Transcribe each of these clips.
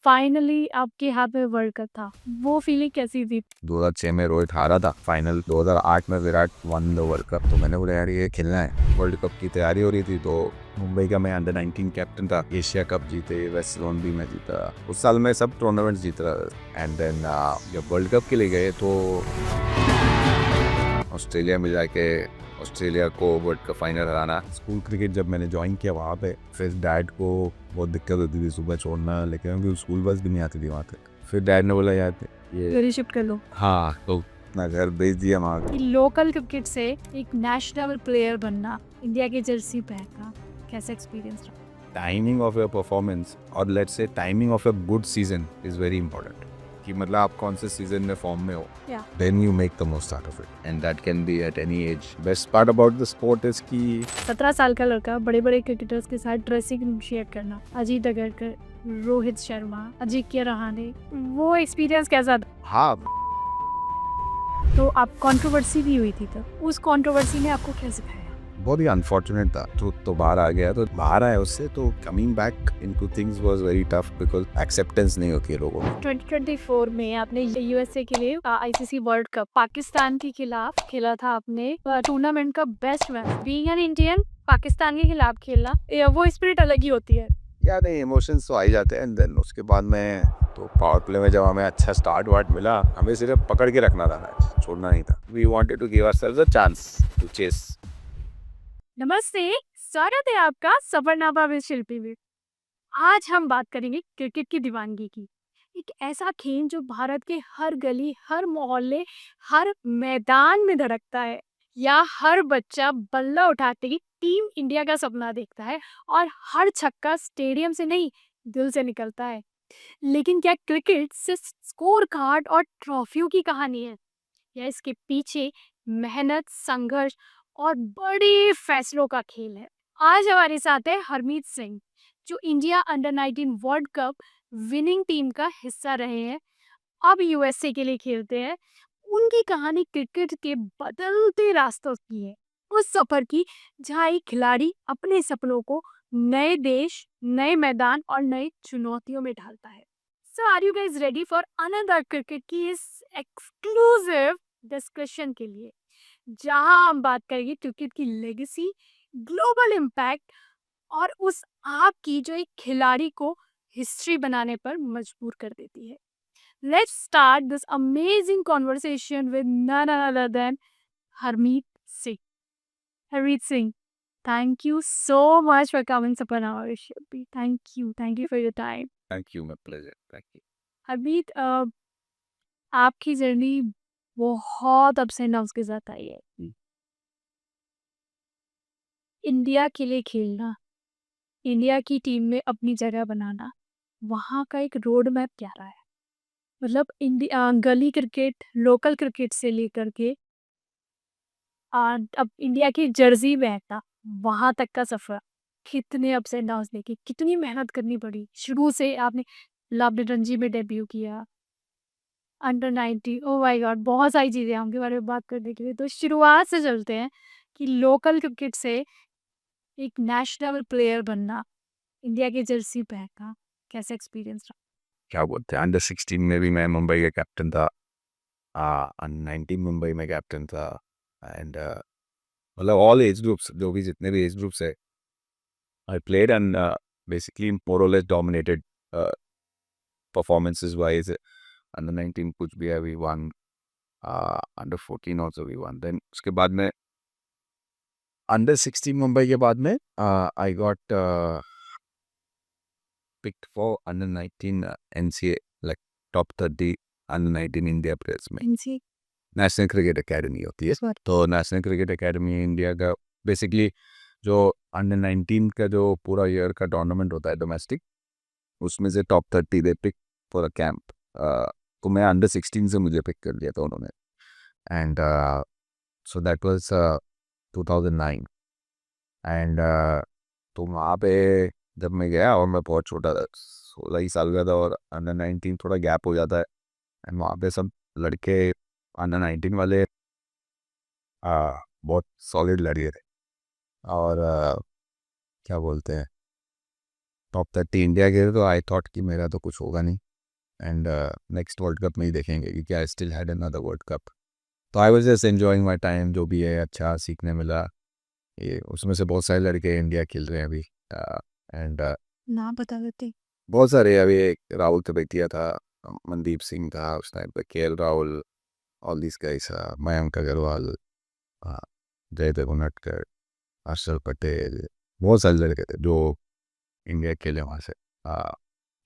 Finally आपके हाथ में वर्ल्ड कप था, वो फीलिंग कैसी थी? 2006 में रोहित हारा था फाइनल, 2008 में Virat one the world cup. तो मैंने बोला यार ये खेलना है। वर्ल्ड कप की तैयारी हो रही थी, तो मुंबई का मैं अंडर 19 कैप्टन था। एशिया कप जीते, वेस्ट जोन भी मैं जीता, उस साल मैं सब टूर्नामेंट जीत रहा था। एंड देन जब वर्ल्ड कप के लिए गए तो ऑस्ट्रेलिया में जाके ऑस्ट्रेलिया को वर्ल्ड कप फाइनल हराना। स्कूल क्रिकेट जब मैंने ज्वाइन किया वहाँ पे, फिर डैड को बहुत दिक्कत होती थी सुबह छोड़ना, लेकिन क्योंकि स्कूल बस भी नहीं आती थी वहाँ तक। फिर डैड ने बोला यार ये घर शिफ्ट कर लो। हाँ, तो अपना घर भेज दिया वहाँ। कि लोकल क्रिकेट से एक नेशनल प्लेयर बनना, इंडिया की जर्सी पहनना, कैसा एक्सपीरियंस रहा? टाइमिंग ऑफ योर परफॉर्मेंस और let's say timing of a good season is very important. कि मतलब आप कौन से सीजन में फॉर्म में हो, then you make the most out of it, and that can be at any age. Best part about the sport is कि 17 साल का लड़का बड़े बड़े क्रिकेटर्स के साथ ड्रेसिंग रूम शेयर करना, अजीत अगरकर, रोहित शर्मा, अजिंक्य रहाणे, वो एक्सपीरियंस कैसा था? हाँ, तो आप कंट्रोवर्सी भी हुई थी तब, उस कंट्रोवर्सी ने आपको क्या सिखाया? बहुत ही अनफॉर्चुनेट था। ट्रूथ तो बाहर आ गया, तो बाहर आया उससे, तो coming back into things was very tough because acceptance नहीं होती है लोगों में। 2024 में आपने यूएसए के लिए आईसीसी वर्ल्ड कप पाकिस्तान के खिलाफ खेला था। आपने टूर्नामेंट का best match, being an Indian Pakistan के खिलाफ खेलना, वो स्पिरिट अलग ही होती है। या नहीं, इमोशंस तो आ ही जाते हैं। एंड देन उसके बाद में तो पावर प्ले में जब हमें अच्छा स्टार्ट वार्ट मिला, हमें सिर्फ पकड़ के रखना था, मैच छोड़ना नहीं था। We wanted to give ourselves a chance to chase. नमस्ते, स्वागत है आपका सफरनामा विद शिल्पी में। आज हम बात करेंगे क्रिकेट की दीवानगी की। एक ऐसा खेल जो भारत के हर गली, हर मोहल्ले, हर मैदान में धड़कता है, या हर बच्चा बल्ला उठाते ही टीम इंडिया का सपना देखता है, और हर छक्का स्टेडियम से नहीं, दिल से निकलता है। लेकिन क्या क्रिकेट सिर्फ स्कोर कार्ड और ट्रॉफियों की कहानी है, या इसके पीछे मेहनत, संघर्ष और बड़े फैसलों का खेल है? आज हमारे साथ है हरमीत सिंह, जो India under 19 world cup winning team का हिस्सा रहे हैं, अब यूएसए के लिए खेलते हैं। उनकी कहानी क्रिकेट के बदलते रास्तों की है, उस सफर की जहां एक खिलाड़ी अपने सपनों को नए देश, नए मैदान और नई चुनौतियों में ढालता है। So are you guys ready for another cricket की इस एक्सक्लूसिव डिस्कशन के लिए, जहां हम बात करेंगे क्रिकेट की लेगेसी, ग्लोबल इम्पैक्ट और उस आग की जो एक खिलाड़ी को हिस्ट्री बनाने पर मजबूर कर देती है। Let's start this amazing conversation with none other than Harmeet Singh. Harmeet Singh, thank you so much for coming upon our show. Thank you for your time. Thank you, my pleasure, thank you. Harmeet, आपकी जर्नी बहुत ups and downs के साथ आई है। India के लिए खेलना, India की team में अपनी जगह बनाना, वहाँ का एक रोड मैप क्या रहा है? मतलब गली क्रिकेट, लोकल क्रिकेट से लेकर के अब इंडिया की जर्सी में था, वहाँ तक का सफ़र, कितने अप्स एंड डाउन्स देखे, कितनी मेहनत करनी पड़ी। शुरू से आपने लव रणजी में डेब्यू किया, अंडर 90, ओह माय गॉड! बहुत सारी चीज़ें हैं उनके बारे में बात करने के लिए। तो शुरुआत से चलते हैं कि लोकल क्रिकेट से एक नेशनल प्लेयर बनना, इंडिया की जर्सी पहनना, कैसा एक्सपीरियंस रहा? क्या बोलते हैं, अंडर 16 में भी मैं मुंबई का कैप्टन था, अंडर 19 मुंबई में कैप्टन था। एंड मतलब ऑल एज ग्रुप्स, जो भी जितने भी एज ग्रुप्स है, I played and basically more or less dominated performances wise. Under 19 कुछ भी है, we won. Under 14 also we won. Then उसके बाद में अंडर 16 मुंबई के बाद में I got picked for under 19 NCA, like top 30 under 19 India players में। एनसी नेशनल क्रिकेट एकेडमी होती है, तो नेशनल क्रिकेट एकेडमी इंडिया का बेसिकली जो अंडर 19 का जो पूरा ईयर का टूर्नामेंट होता है डोमेस्टिक, उसमें से top 30 they pick for a camp. तो मैं अंडर 16 से मुझे पिक कर लिया था उन्होंने। And so that was 2009। And तो वहाँ पे जब मैं गया, और मैं बहुत छोटा था, 16 ही साल का था, और अंडर 19 थोड़ा गैप हो जाता है। एंड वहाँ पे सब लड़के अंडर 19 वाले बहुत सॉलिड लड़के थे। और क्या बोलते हैं, टॉप 30 इंडिया के थे, तो आई थॉट कि मेरा तो कुछ होगा नहीं, एंड नेक्स्ट वर्ल्ड कप में ही देखेंगे क्योंकि I still had another world cup. तो I was just enjoying my time, जो भी है अच्छा सीखने मिला। ये उसमें से बहुत सारे लड़के इंडिया खेल रहे हैं अभी, एंड नाम बता देते। बहुत सारे। अभी एक राहुल तेवतिया था, मनदीप सिंह था उस टाइम पे, K Rahul, all this guys, Mayank Agarwal, Jaydev Unadkat, Harshal Patel, बहुत सारे लड़के थे जो इंडिया खेले वहाँ से।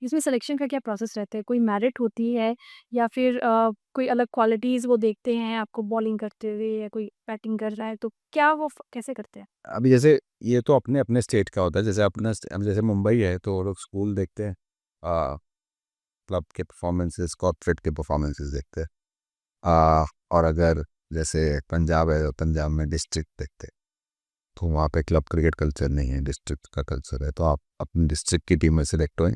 इसमें सिलेक्शन का क्या प्रोसेस रहता है? कोई मेरिट होती है या फिर कोई अलग क्वालिटीज़ वो देखते हैं आपको बॉलिंग करते हुए या कोई बैटिंग कर रहा है तो क्या वो कैसे करते हैं? अभी जैसे ये तो अपने अपने स्टेट का होता है, जैसे अपना अब जैसे मुंबई है तो वो लोग स्कूल देखते हैं, क्लब के परफॉर्मेंसेस, कॉर्पोरेट के परफॉर्मेंसेस देखते हैं। और अगर जैसे पंजाब है तो पंजाब में डिस्ट्रिक्ट देखते हैं, तो वहाँ पे क्लब क्रिकेट कल्चर नहीं है, डिस्ट्रिक्ट का कल्चर है। तो आप अपनी डिस्ट्रिक्ट की टीम में सिलेक्ट हुए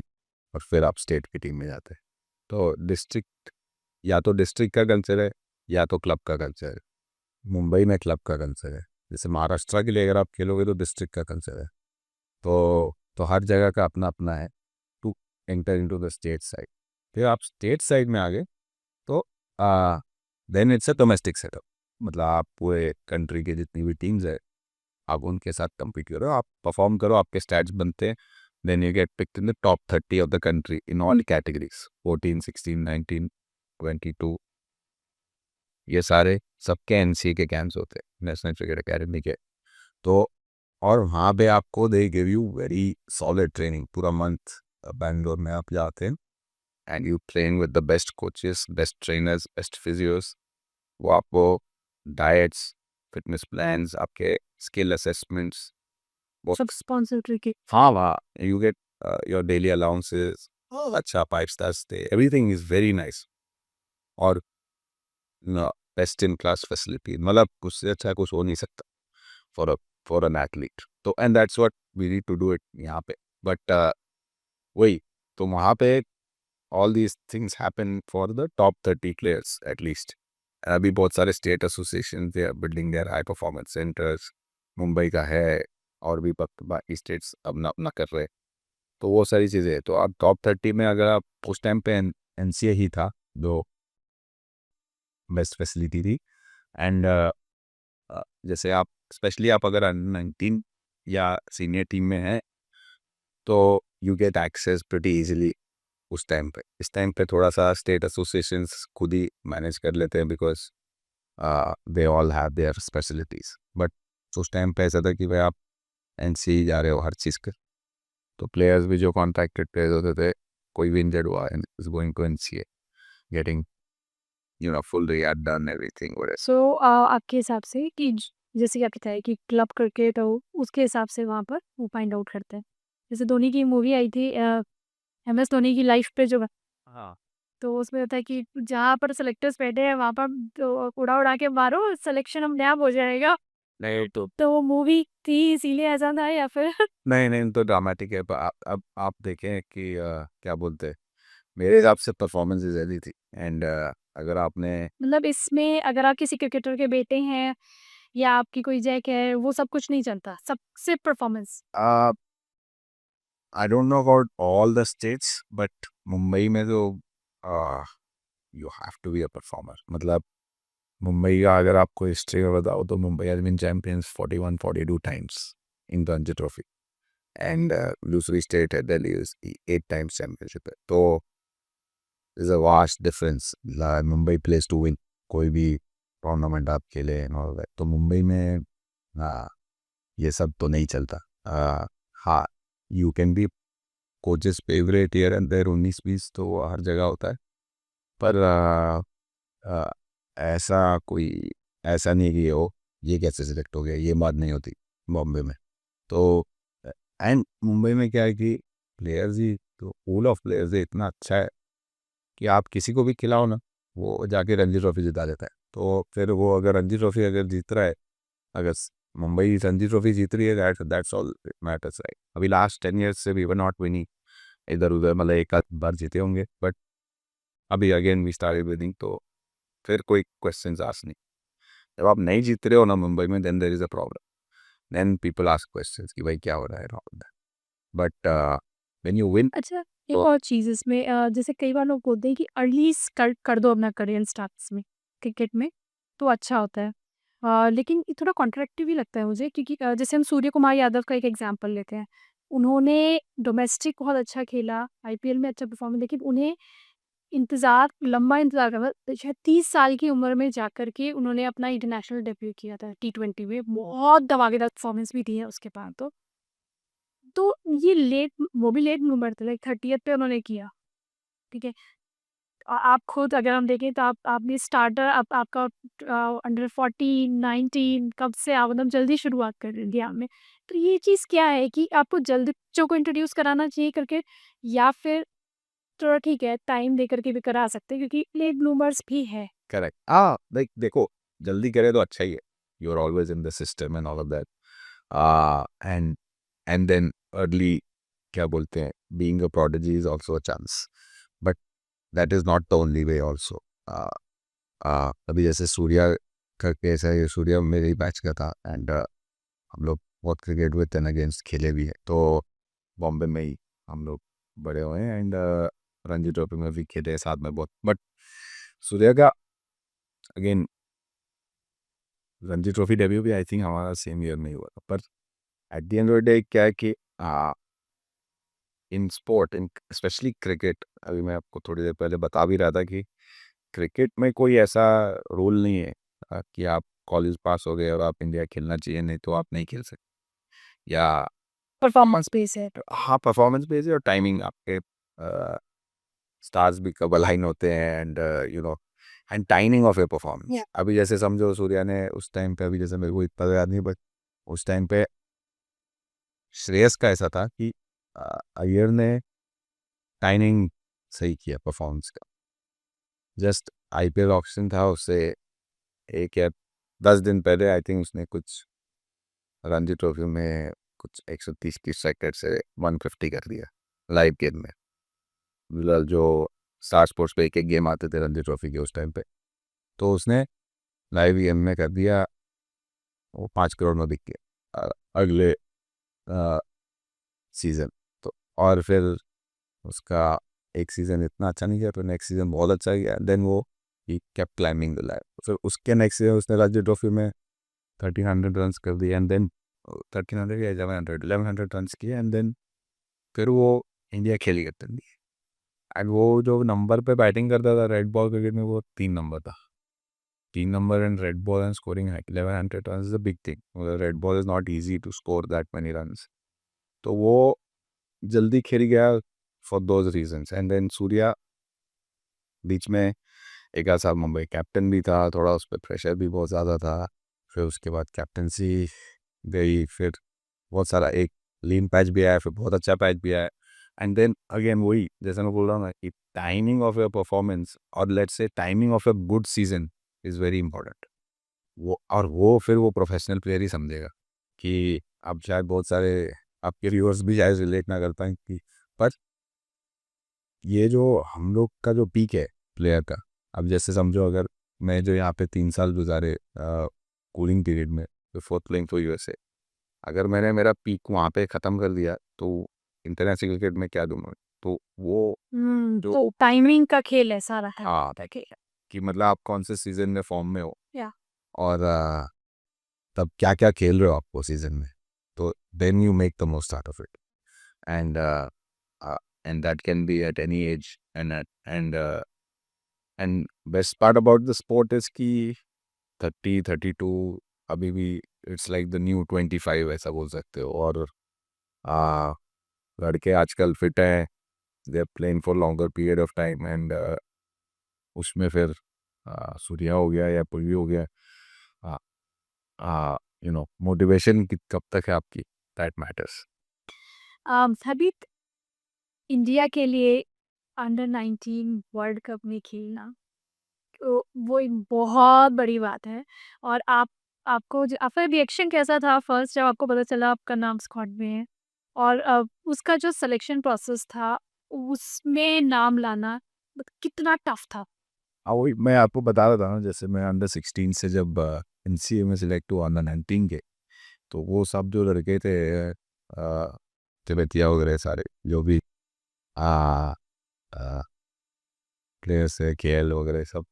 और फिर आप स्टेट की टीम में जाते हैं। तो डिस्ट्रिक्ट, या तो डिस्ट्रिक्ट का कल्चर है या तो क्लब का कल्चर है। मुंबई में क्लब का कल्चर है। जैसे महाराष्ट्र के लिए अगर आप खेलोगे तो डिस्ट्रिक्ट का कल्चर है। तो हर जगह का अपना अपना है to enter into the state side. फिर आप स्टेट साइड में आ गए तो then it's a domestic setup. मतलब आप पूरे कंट्री के जितनी भी टीम्स है आप उनके साथ compete करो, आप परफॉर्म करो, आपके स्टैट्स बनते हैं, then you get picked in the top 30 of the country in all categories, 14, 16, 19, 22। ये सारे सबके एनसी के कैंप्स होते हैं, नेशनल क्रिकेट एकेडमी के। तो और वहाँ पे आपको they give you very solid training पूरा मंथ। बैंगलोर में आप जाते हैं and you train with the best coaches, best trainers, best physios. वो आपको डाइट्स, फिटनेस प्लान्स, आपके स्किल असेसमेंट्स, वो सब स्पॉन्सर क्रिकेट। हाँ वाह, you get your daily allowances, अच्छा 5 star stay, everything is very nice. और बेस्ट इन क्लास फैसिलिटी, मतलब उससे अच्छा कुछ हो नहीं सकता for a for an athlete. तो and that's what we need to do it यहाँ पे। बट वही, तो वहाँ पे all these things happen for the top 30 players at least. अभी बहुत सारे state association they are building their high performance centres, Mumbai का है, और भी बाकी स्टेट्स अपना अपना कर रहे हैं। तो वो सारी चीज़ें हैं। तो आप टॉप 30 में, अगर आप उस टाइम पे एनसीए ही था जो बेस्ट फैसिलिटी थी। एंड जैसे आप स्पेशली आप अगर अंडर 19 या सीनियर टीम में हैं तो you get access pretty easily उस टाइम पे। इस टाइम पे थोड़ा सा स्टेट एसोसिएशंस खुद ही मैनेज कर लेते हैं because they all have their specialities. But उस टाइम पे ऐसा था कि भाई आप एनसी जा रहे हो हर चीज़ के, तो प्लेयर्स भी जो कॉन्ट्रैक्टेड प्लेयर्स होते थे, कोई भी इंजर्ड हुआ and is going to NCA getting full rehab done everything. So आपके हिसाब से कि जैसे कि आप बताया कि क्लब क्रिकेट हो उसके हिसाब से वहाँ पर वो फाइंड आउट करते हैं। जैसे धोनी की मूवी आई थी एमएस धोनी की लाइफ पे जो, हाँ, तो उसमें होता है कि जहाँ पर सेलेक्टर्स बैठे हैं वहाँ पर तो उड़ा उड़ा के मारो सिलेक्शन अपने आप हो जाएगा। नहीं तो तो वो मूवी थी इसीलिए ऐसा था या फिर नहीं नहीं तो ड्रामेटिक है। पर अब आप देखें कि क्या बोलते हैं, मेरे हिसाब से परफॉर्मेंस इज हेल्दी थी। एंड अगर आपने मतलब इसमें अगर आप किसी क्रिकेटर के बेटे हैं या आपकी कोई जैक है वो सब कुछ नहीं चलता, सब सिर्फ performance. I don't know about all the states, but Mumbai में तो you have to be a performer. मतलब मुंबई का अगर आपको हिस्ट्री में बताओ तो Mumbai has been champions 41 42 times in Ranji trophy. And दूसरी स्टेट है दिल्ली, 8 टाइम्स चैंपियनशिप है। तो is a vast difference. Mumbai place to win कोई भी टूर्नामेंट आप खेले and all that। तो मुंबई में ये सब तो नहीं चलता। हाँ, you can be coach's favourite year and there 19-20 तो वो हर जगह होता है। पर आ, ऐसा कोई ऐसा नहीं कि हो ये कैसे सिलेक्ट हो गया, ये बात नहीं होती बॉम्बे में। तो एंड मुंबई में क्या है कि प्लेयर्स ही, तो पूल ऑफ प्लेयर्स है इतना अच्छा है कि आप किसी को भी खिलाओ ना, वो जाके रणजी ट्रॉफी जिता देता है। तो फिर वो अगर रणजी ट्रॉफी अगर जीत रहा है, अगर मुंबई रणजी ट्रॉफी जीत रही है, that's all it matters, right. अभी लास्ट 10 ईयर्स से वी वर नॉट विनिंग, इधर उधर मतलब एक आध बार जीते होंगे, बट अभी अगेन वी स्टार्टेड विनिंग। तो फिर कोई क्वेश्चन आस्क नहीं। जब आप नहीं जीत रहे हो ना मुंबई में, then there is a problem, then people ask questions कि भाई क्या हो रहा है। बट व्हेन यू विन अच्छा, एक तो और चीज़ इसमें जैसे कई बार लोग बोलते हैं कि अर्ली कर दो अपना करियर स्टार्ट्स में, क्रिकेट में, तो अच्छा होता है। लेकिन ये थोड़ा कॉन्ट्रडिक्टिव ही लगता है मुझे क्योंकि जैसे हम सूर्य कुमार यादव का एक एग्ज़ाम्पल लेते हैं। उन्होंने डोमेस्टिक बहुत अच्छा खेला, आईपीएल में अच्छा परफ़ॉर्म लेकिन उन्हें लंबा इंतज़ार करना शायद 30 साल की उम्र में जाकर के उन्होंने अपना इंटरनेशनल डेब्यू किया था टी20 में। बहुत धमाकेदार परफ़ॉर्मेंस भी दी है उसके बाद तो। तो ये वो भी लेट उम्र थी लाइक 30th पे उन्होंने किया, ठीक है? आप खुद अगर हम देखें तो आपने स्टार्टर आपका अंडर 14, 19 कब से आप मतलब जल्दी शुरुआत कर दिया आपने। तो ये चीज़ क्या है कि आपको जल्दी बच्चों को इंट्रोड्यूस कराना चाहिए करके या फिर थोड़ा ठीक है, टाइम दे कर के भी करा सकते हैं क्योंकि लेट ब्लूमर्स भी है। करेक्ट हाँ लाइक देखो जल्दी करे तो अच्छा ही है you are always in the system and all of that and and then early क्या बोलते हैं being a prodigy is also a chance but that is not the only way also अभी जैसे सूर्या का केस है ये सूर्या मेरे ही बैच का था एंड हम लोग बहुत क्रिकेट विद एंड अगेंस्ट खेले भी है तो बॉम्बे में ही हम लोग बड़े हुए हैं एंड रणजी ट्रॉफी में भी खेले हैं साथ में बहुत बट सूर्या का अगेन रणजी ट्रॉफी डेब्यू भी आई थिंक हमारा सेम ईयर में ही हुआ था पर at the end of the day क्या है कि in sport in specially cricket अभी मैं आपको थोड़ी देर पहले बता भी रहा था कि क्रिकेट में कोई ऐसा रूल नहीं है कि आप कॉलेज पास हो गए और आप इंडिया खेलना चाहिए नहीं तो आप नहीं खेल सकते या परफॉर्मेंस बेस है। हाँ परफॉर्मेंस बेस है और टाइमिंग आपके स्टार्स भी कब अलाइन होते हैं and you no and timing of A performance या अभी जैसे समझो सूर्या ने उस टाइम पे अभी जैसे मेरे को इतना तो याद नहीं बट उस टाइम पे श्रेयस का ऐसा था कि अय्यर ने टाइमिंग सही किया परफॉर्मेंस का जस्ट आईपीएल ऑक्शन था उससे 1 या 10 दिन पहले आई थिंक उसने कुछ रणजी ट्रॉफी में कुछ 130 की स्ट्राइक से 150 कर दिया लाइव गेम में फिलहाल जो स्टार स्पोर्ट्स पे एक एक गेम आते थे रणजी ट्रॉफी के उस टाइम पे तो उसने लाइव गेम में कर दिया वो 5 करोड़ में बिक गया अगले सीज़न तो और फिर उसका एक सीज़न इतना अच्छा नहीं गया फिर नेक्स्ट सीज़न बहुत अच्छा गया देन वो he kept climbing the ladder फिर उसके नेक्स्ट सीज़न उसने रणजी ट्रॉफी में 1300 रन कर दिए एंड देन 1300 या 1100 रन किए एंड देन फिर वो इंडिया खेली करती थी एंड वो जो नंबर पे बैटिंग करता था रेड बॉल क्रिकेट में वो 3 नंबर था 3 number and red ball and scoring 1100 run is a big thing red ball is not easy to score that many run तो वो जल्दी खेल गया for those reasons and then Surya बीच में एक आध साल मुंबई कैप्टन भी था थोड़ा उस पर प्रेशर भी बहुत ज़्यादा था फिर उसके बाद कैप्टनसी गई फिर बहुत सारा एक लीन पैच भी आया फिर बहुत अच्छा पैच भी आया एंड देन अगेन वही जैसे मैं बोल रहा हूँ ना कि टाइमिंग ऑफ योर परफॉर्मेंस और let's say timing of a good season is very important वो फिर वो प्रोफेशनल प्लेयर ही समझेगा कि अब शायद बहुत सारे आपके व्यूअर्स भी शायद रिलेट ना कर पाएँ कि पर ये जो हम लोग का जो पीक है प्लेयर का अब जैसे समझो अगर मैं जो यहाँ पे 3 साल गुजारे कूलिंग पीरियड में बिफोर प्लेइंग फॉर यूएसए अगर मैंने मेरा पीक वहाँ पे ख़त्म कर दिया तो इंटरनेशनल क्रिकेट में क्या दूंगा तो वो जो तो टाइमिंग का खेल है सारा है हाँ का खेल है। कि मतलब आप कौन से सीजन में फॉर्म में हो या और तब क्या क्या खेल रहे हो आप वो सीजन में तो then you make the most out of it and and that can be at any age and and best part about the sport is कि 30 32 अभी भी इट्स लाइक द न्यू 25 ऐसा बोल सकते हो और आ, लड़के आजकल फिट हैं they are playing for longer period of time and उसमें फिर सूर्या हो गया या पुलवी हो गया यू नो मोटिवेशन कब तक है आपकी दैट मैटर्स अभी इंडिया के लिए अंडर 19 वर्ल्ड कप में खेलना तो वो एक बहुत बड़ी बात है और आपका रिएक्शन कैसा था फर्स्ट जब आपको पता चला आपका नाम स्क्वाड में है और उसका जो सिलेक्शन प्रोसेस था उसमें नाम लाना कितना टफ था। हाँ वही मैं आपको बता रहा था ना जैसे मैं अंडर 16 से जब एनसीए में सिलेक्ट हुआ अंडर 19 के तो वो सब जो लड़के थे तिब्बतिया वगैरह सारे जो भी प्लेयर्स है, केएल वगैरह सब।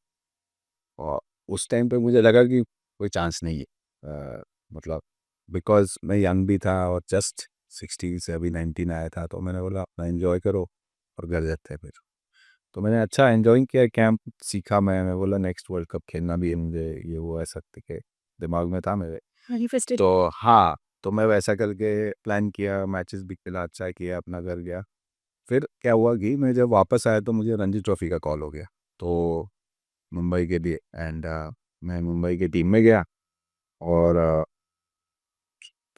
और उस टाइम पे मुझे लगा कि कोई चांस नहीं है, मतलब बिकॉज मैं यंग भी था और जस्ट 16 से अभी 19 आया था, तो मैंने बोला अपना एंजॉय करो और घर जाते हैं फिर। तो मैंने अच्छा एंजॉय किया कैंप, सीखा। मैं बोला नेक्स्ट वर्ल्ड कप खेलना भी है मुझे, ये वो ऐसा के दिमाग में था मेरे। मैनिफेस्टेड। तो हाँ, तो मैं वैसा करके प्लान किया, मैचेस भी खेला, अच्छा किया, अपना घर गया। फिर क्या हुआ कि मैं जब वापस आया तो मुझे रणजी ट्रॉफी का कॉल हो गया, तो मुंबई के लिए। एंड मैं मुंबई की टीम में गया और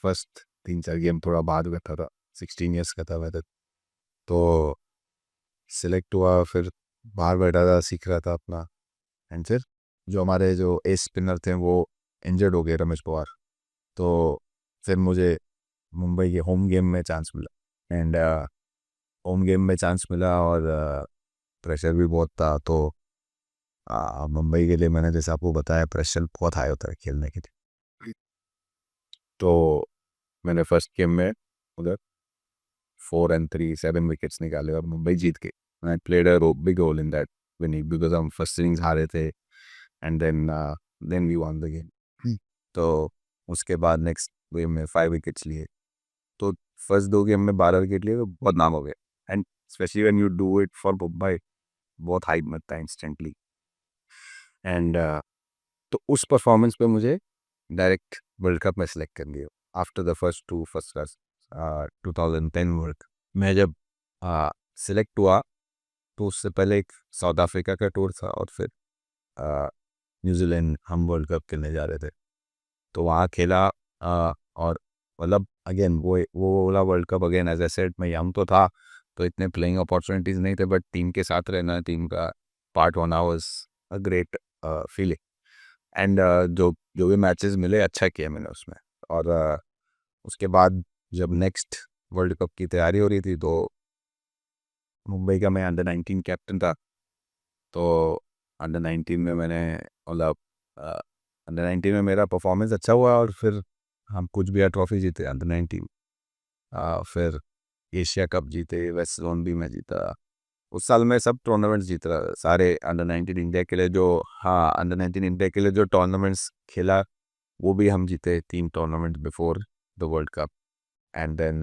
फर्स्ट 3-4 गेम थोड़ा बाद में था 16 ईयर्स का था मैं तब। तो सिलेक्ट हुआ, फिर बाहर बैठा था, सीख रहा था अपना। एंड फिर जो हमारे जो एस स्पिनर थे वो इंजर्ड हो गए, रमेश पवार। तो फिर मुझे मुंबई के होम गेम में चांस मिला। एंड होम गेम में चांस मिला और प्रेशर भी बहुत था। तो मुंबई के लिए मैंने जैसे आपको बताया, प्रेशर बहुत हाई होता है खेलने के लिए। तो मैंने फर्स्ट गेम में उधर 4 and 3 7 विकेट्स निकाले और मुंबई जीत गई। I played a big role in that winning, because हम फर्स्ट इनिंग्स हारे थे and then we won the game. तो उसके बाद नेक्स्ट गेम में 5 विकेट्स लिए। तो फर्स्ट 2 गेम में 12 विकेट लिए तो बहुत नाम हो गया। And specially when you do it for Mumbai, बहुत हाइप मिलता है इंस्टेंटली। एंड तो उस परफॉर्मेंस पे मुझे डायरेक्ट वर्ल्ड कप में सेलेक्ट कर लिया after the first class 2010 world cup. मैं जब सेलेक्ट हुआ तो उससे पहले एक साउथ अफ्रीका का टूर था और फिर न्यूजीलैंड हम वर्ल्ड कप खेलने जा रहे थे। तो वहाँ खेला और मतलब अगेन वो वाला world cup, again as I said मैं यंग तो था, तो इतने प्लेइंग अपॉर्चुनिटीज़ नहीं थे, बट टीम के साथ रहना, टीम का पार्ट होना was a great feeling. And जो जो भी मैचेस मिले अच्छा किया मैंने उसमें। और उसके बाद जब नेक्स्ट वर्ल्ड कप की तैयारी हो रही थी तो मुंबई का मैं अंडर 19 कैप्टन था। तो अंडर 19 में मैंने मतलब अंडर 19 में मेरा परफॉर्मेंस अच्छा हुआ और फिर हम कुछ भी ट्रॉफी जीते अंडर 19। फिर एशिया कप जीते, वेस्ट जोन भी मैं जीता। उस साल मैं सब टूर्नामेंट्स जीत रहा, सारे अंडर 19 इंडिया के लिए जो, हाँ अंडर 19 इंडिया के लिए जो टूर्नामेंट्स खेला वो भी हम जीते, 3 tournament before the world cup. And then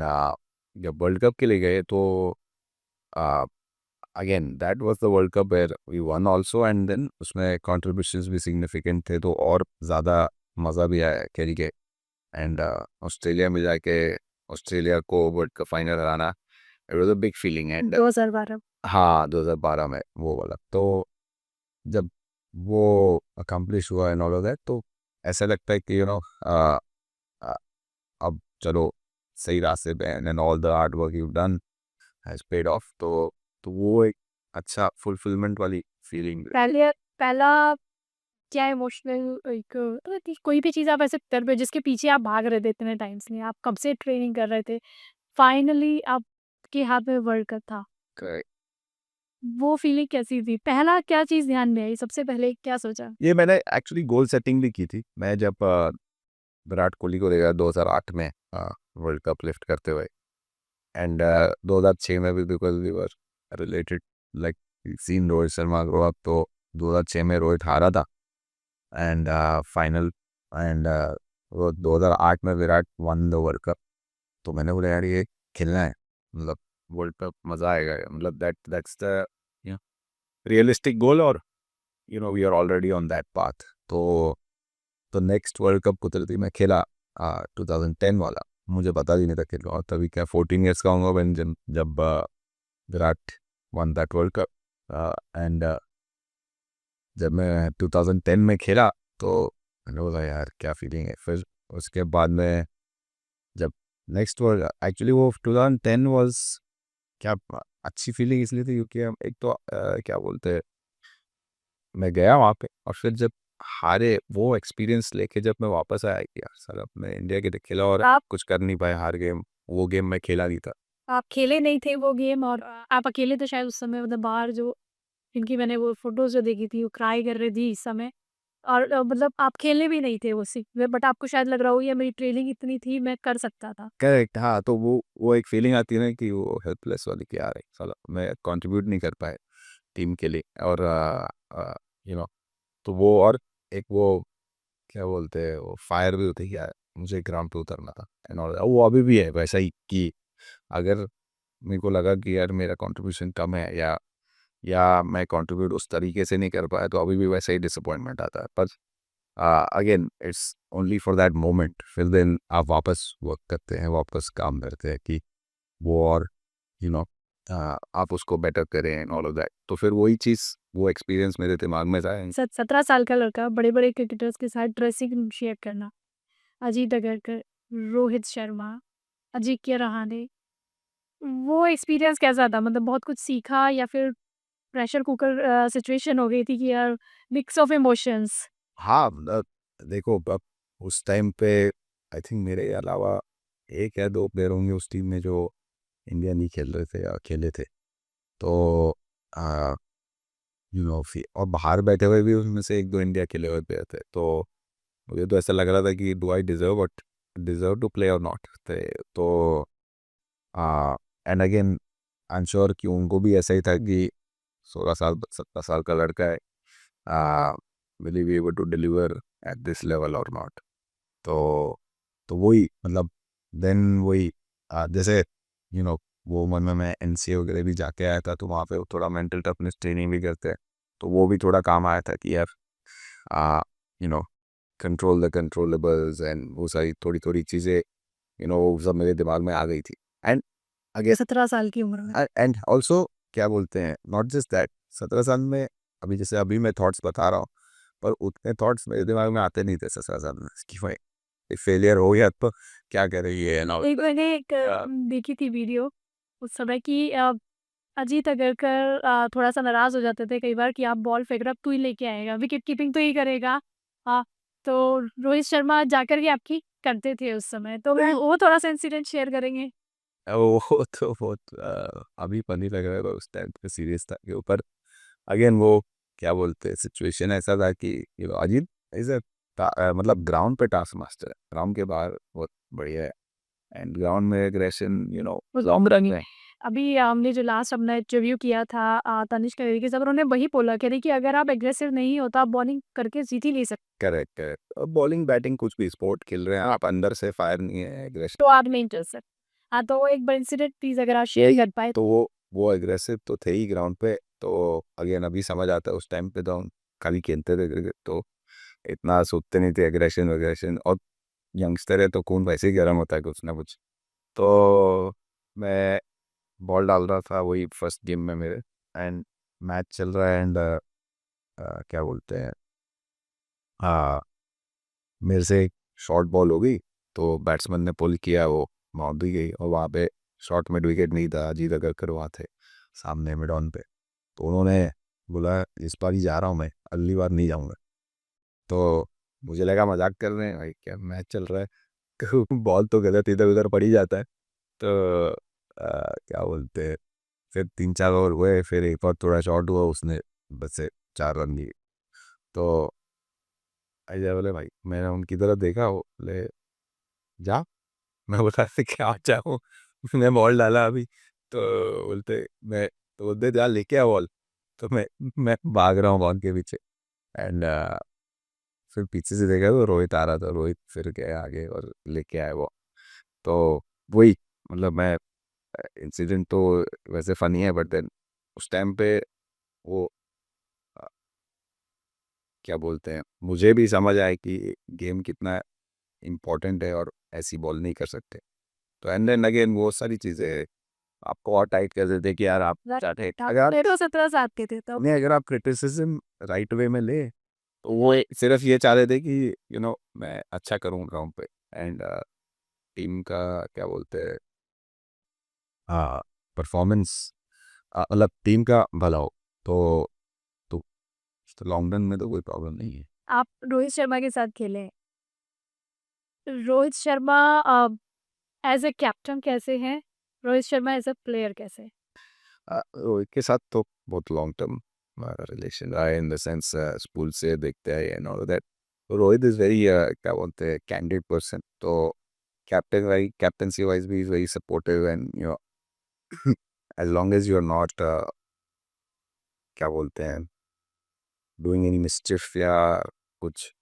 जब वर्ल्ड कप के लिए गए तो again that was the world cup where we won also. And then उसमें कंट्रीब्यूशंस भी सिग्निफिकेंट थे, तो और ज़्यादा मज़ा भी आया खेल के। एंड ऑस्ट्रेलिया में जाके ऑस्ट्रेलिया को world cup final Hariana, it was a big feeling. And 2012। हाँ 2012 में वो वाला, तो जब वो अकम्प्लिश हुआ एंड ऑल ऑफ दैट, तो ऐसा लगता है कि अब चलो सही रास्ते पे and all the hard work you done has paid of. तो वो एक अच्छा फुलफिलमेंट वाली फीलिंग। पहले पहला क्या इमोशनल एक कि कोई भी चीज़ आप ऐसे कर रहे हो जिसके पीछे आप भाग रहे थे इतने टाइम से, आप कब से ट्रेनिंग कर रहे थे, फाइनली आपके हाथ में वर्ल्ड कप था। वो फीलिंग कैसी थी? पहला क्या चीज़ ध्यान में आई? सबसे पहले क्या सोचा? ये मैंने एक्चुअली गोल सेटिंग भी की थी। मैं जब विराट कोहली को देखा 2008 में वर्ल्ड कप लिफ्ट करते हुए, एंड 2006 में भी, because we were related, like seen Rohit Sharma grow up. तो 2006 में रोहित हारा था एंड फाइनल, एंड वो 2008 में Virat one the world cup. तो मैंने बोला यार ये खेलना है, मतलब वर्ल्ड कप मज़ा आएगा, मतलब दैट्स द रियलिस्टिक गोल। और we are already on that path. तो नेक्स्ट वर्ल्ड कप कुदरती मैं खेला 2010 वाला, मुझे पता भी नहीं था खेल, और तभी क्या 14 ईयर्स का होगा when जब Virat one that world cup. And जब मैं 2010 में खेला तो मैंने बोला यार क्या फीलिंग है। फिर उसके बाद में जब नेक्स्ट वर्ल्ड, एक्चुअली वो 2010 वाज क्या अच्छी फीलिंग इसलिए थी क्योंकि हम एक तो क्या बोलते हैं, मैं गया वहाँ पे और फिर जब हारे, वो एक्सपीरियंस लेके जब मैं वापस आया कि यार सर अब मैं इंडिया के लिए खेला और आप कुछ कर नहीं पाया, हार गेम, वो गेम मैं खेला नहीं था। आप खेले नहीं थे वो गेम और आप अकेले थे शायद उस समय, मतलब बाहर जो जिनकी मैंने वो फ़ोटोज़ जो देखी थी, वो क्राई कर रही थी इस समय। और मतलब आप खेलने भी नहीं थे उस सीट में, बट आपको शायद लग रहा हो ये मेरी ट्रेनिंग इतनी थी, मैं कर सकता था। करेक्ट, हाँ, तो वो एक फीलिंग आती है ना कि वो हेल्पलेस वाली कि यार साला मैं कंट्रीब्यूट नहीं कर पाए टीम के लिए, और यू नो, तो वो, और एक वो क्या बोलते हैं, वो फायर भी होती है कि यार मुझे ग्राउंड पे उतरना था एंड ऑल, वो अभी भी है वैसा ही कि अगर मेरे को लगा कि यार मेरा कंट्रीब्यूशन कम है, या मैं कंट्रीब्यूट उस तरीके से नहीं कर पाया, तो अभी भी वैसा ही डिसअपॉइंटमेंट आता है, पर again it's only for that moment, फिर देन आप वापस वर्क करते हैं, वापस काम करते हैं कि वो, और यू नो आप उसको बेटर करें एंड ऑल ऑफ दैट, तो फिर वही चीज़, वो एक्सपीरियंस मेरे दिमाग में था। 17 साल का लड़का बड़े बड़े क्रिकेटर्स के साथ ड्रेसिंग रूम शेयर करना, अजीत अगरकर, रोहित शर्मा, अजिंक्य रहाणे, वो एक्सपीरियंस कैसा था? मतलब बहुत कुछ सीखा या फिर प्रेशर कुकर सिचुएशन हो गई थी कि यार मिक्स ऑफ इमोशंस? हाँ, देखो अब उस टाइम पे आई थिंक मेरे अलावा एक या दो प्लेयर होंगे उस टीम में जो इंडिया नहीं खेल रहे थे या खेले थे, तो फिर और बाहर बैठे हुए भी उसमें से एक दो इंडिया खेले हुए प्लेयर थे, तो मुझे तो ऐसा लग रहा था कि do I deserve to play और नॉट, तो and again I am sure कि उनको भी ऐसा ही था कि 16 साल 17 साल का लड़का है, will he be able to deliver at this level और नॉट, तो वही मतलब देन वही जैसे यू नो वो मन में मैं एनसीए वगैरह भी जाके आया था, तो वहाँ पे वो थोड़ा मेंटल टफनेस ट्रेनिंग भी करते हैं, तो वो भी थोड़ा काम आया था कि यार you know control the controllables and वो सारी थोड़ी थोड़ी चीज़ें वो सब मेरे दिमाग में आ गई थी, एंड अगेन 17 साल की उम्र में। एंड ऑल्सो क्या बोलते हैं, नॉट जस्ट दैट, 17 साल में अभी जैसे अभी मैं थॉट्स बता रहा हूँ, पर उतने थॉट्स मेरे दिमाग में आते नहीं थे 17 साल में कि भाई फेलियर हो गया तो क्या करेंगे ना। एक मैंने एक देखी थी वीडियो उस समय की अजीत अगरकर थोड़ा-सा नाराज़ हो जाते थे कई बार कि आप बॉल फेंक रहे हो, अब तू ही लेके आएगा, विकेट कीपिंग तू ही करेगा। हाँ, तो रोहित शर्मा जाकर के आपकी करते थे उस समय, तो वो थोड़ा-सा इंसिडेंट शेयर करेंगे? वो तो बहुत अभी फनी लग रहा है, पर उस टाइम पे सीरियस था के ऊपर, अगेन वो क्या बोलते हैं, सिचुएशन ऐसा था कि अजीत इज अ मतलब ग्राउंड पे टास्क मास्टर है, ग्राउंड के बाहर बहुत बढ़िया है, एंड ग्राउंड में एग्रेशन लॉन्ग रन है। अभी हमने जो लास्ट अपना इंटरव्यू किया था तनिष्क अय्यर के साथ, उन्होंने वही बोला, कह रही कि अगर आप एग्रेसिव नहीं हो तो आप बॉलिंग करके जीत ही नहीं सकते। करेक्ट, करेक्ट, बॉलिंग बैटिंग कुछ भी स्पोर्ट खेल रहे हैं आप, अंदर से फायर नहीं है, एग्रेशन, तो आप नहीं कर सकते। हाँ, तो वो एक बार इंसिडेंट प्लीज़ अगर आप शेयर कर पाएँ तो वो एग्रेसिव तो थे ही ग्राउंड पे, तो अगेन अभी समझ आता है, उस टाइम पे तो हम खाली खेलते थे क्रिकेट, तो इतना सोचते नहीं थे एग्रेशन वग्रेशन, और यंगस्टर है तो खून वैसे ही गर्म होता है कुछ ना कुछ, तो मैं बॉल डाल रहा था वही फर्स्ट गेम में मेरे, एंड मैच चल रहा है, एंड क्या बोलते हैं, हाँ, मेरे से एक शॉर्ट बॉल हो गई, तो बैट्समैन ने पुल किया, वो बाउंड भी गई, और वहाँ पे शॉर्ट मिड विकेट नहीं था, अजीत अगरकर वहाँ थे सामने मिड ऑन पे, तो उन्होंने बोला इस बार ही जा रहा हूँ मैं, अगली बार नहीं जाऊँगा, तो मुझे लगा मजाक कर रहे हैं भाई, क्या मैच चल रहा है बॉल तो गलत इधर उधर पड़ ही जाता है, तो क्या बोलते हैं, फिर 3-4 ओवर हुए, फिर एक बार थोड़ा शॉर्ट हुआ, उसने बस से 4 रन दिए, तो ऐसा बोले भाई, मैंने उनकी तरफ देखा, वो बोले जा, मैं बोला ऐसे क्या जाऊँ मैं बॉल डाला अभी, तो बोलते मैं, तो बोलते जा लेके आ बॉल, तो मैं भाग रहा हूँ बॉल के पीछे, एंड फिर पीछे से देखा तो रोहित आ रहा था, रोहित फिर गया आगे और लेके आया वो, तो वही मतलब मैं इंसिडेंट तो वैसे फनी है, बट देन उस टाइम पे वो अ, क्या बोलते हैं, मुझे भी समझ आया कि गेम कितना इम्पोर्टेंट है और ऐसी बॉल नहीं कर सकते, तो एंड देन अगेन वो सारी चीज़ें आपको और टाइट कर देते कि यार आप चाहते अगर आप मेरे को 17 साल के थे तब। नहीं, अगर आप क्रिटिसिज्म राइट वे में ले, तो वो सिर्फ ये चाह रहे थे कि मैं अच्छा करूँ ग्राउंड पे, एंड टीम का क्या बोलते हैं, परफॉर्मेंस, मतलब टीम का भला हो, तो तो, लॉन्ग रन में तो कोई प्रॉब्लम नहीं है। आप रोहित शर्मा के साथ खेले हैं। Rohit Sharma as a captain कैसे हैं? Rohit Sharma as a player कैसे हैं? रोहित के साथ तो बहुत लॉन्ग टर्म हमारा रिलेशन रहा है इन द सेंस स्कूल से देखते हैं and all that. Rohit is very क्या बोलते हैं कैंडिड पर्सन, तो कैप्टनसी वाइज भी is very supportive and you know as long as you are not क्या बोलते हैं डूइंग एनी मिस्चिफ या कुछ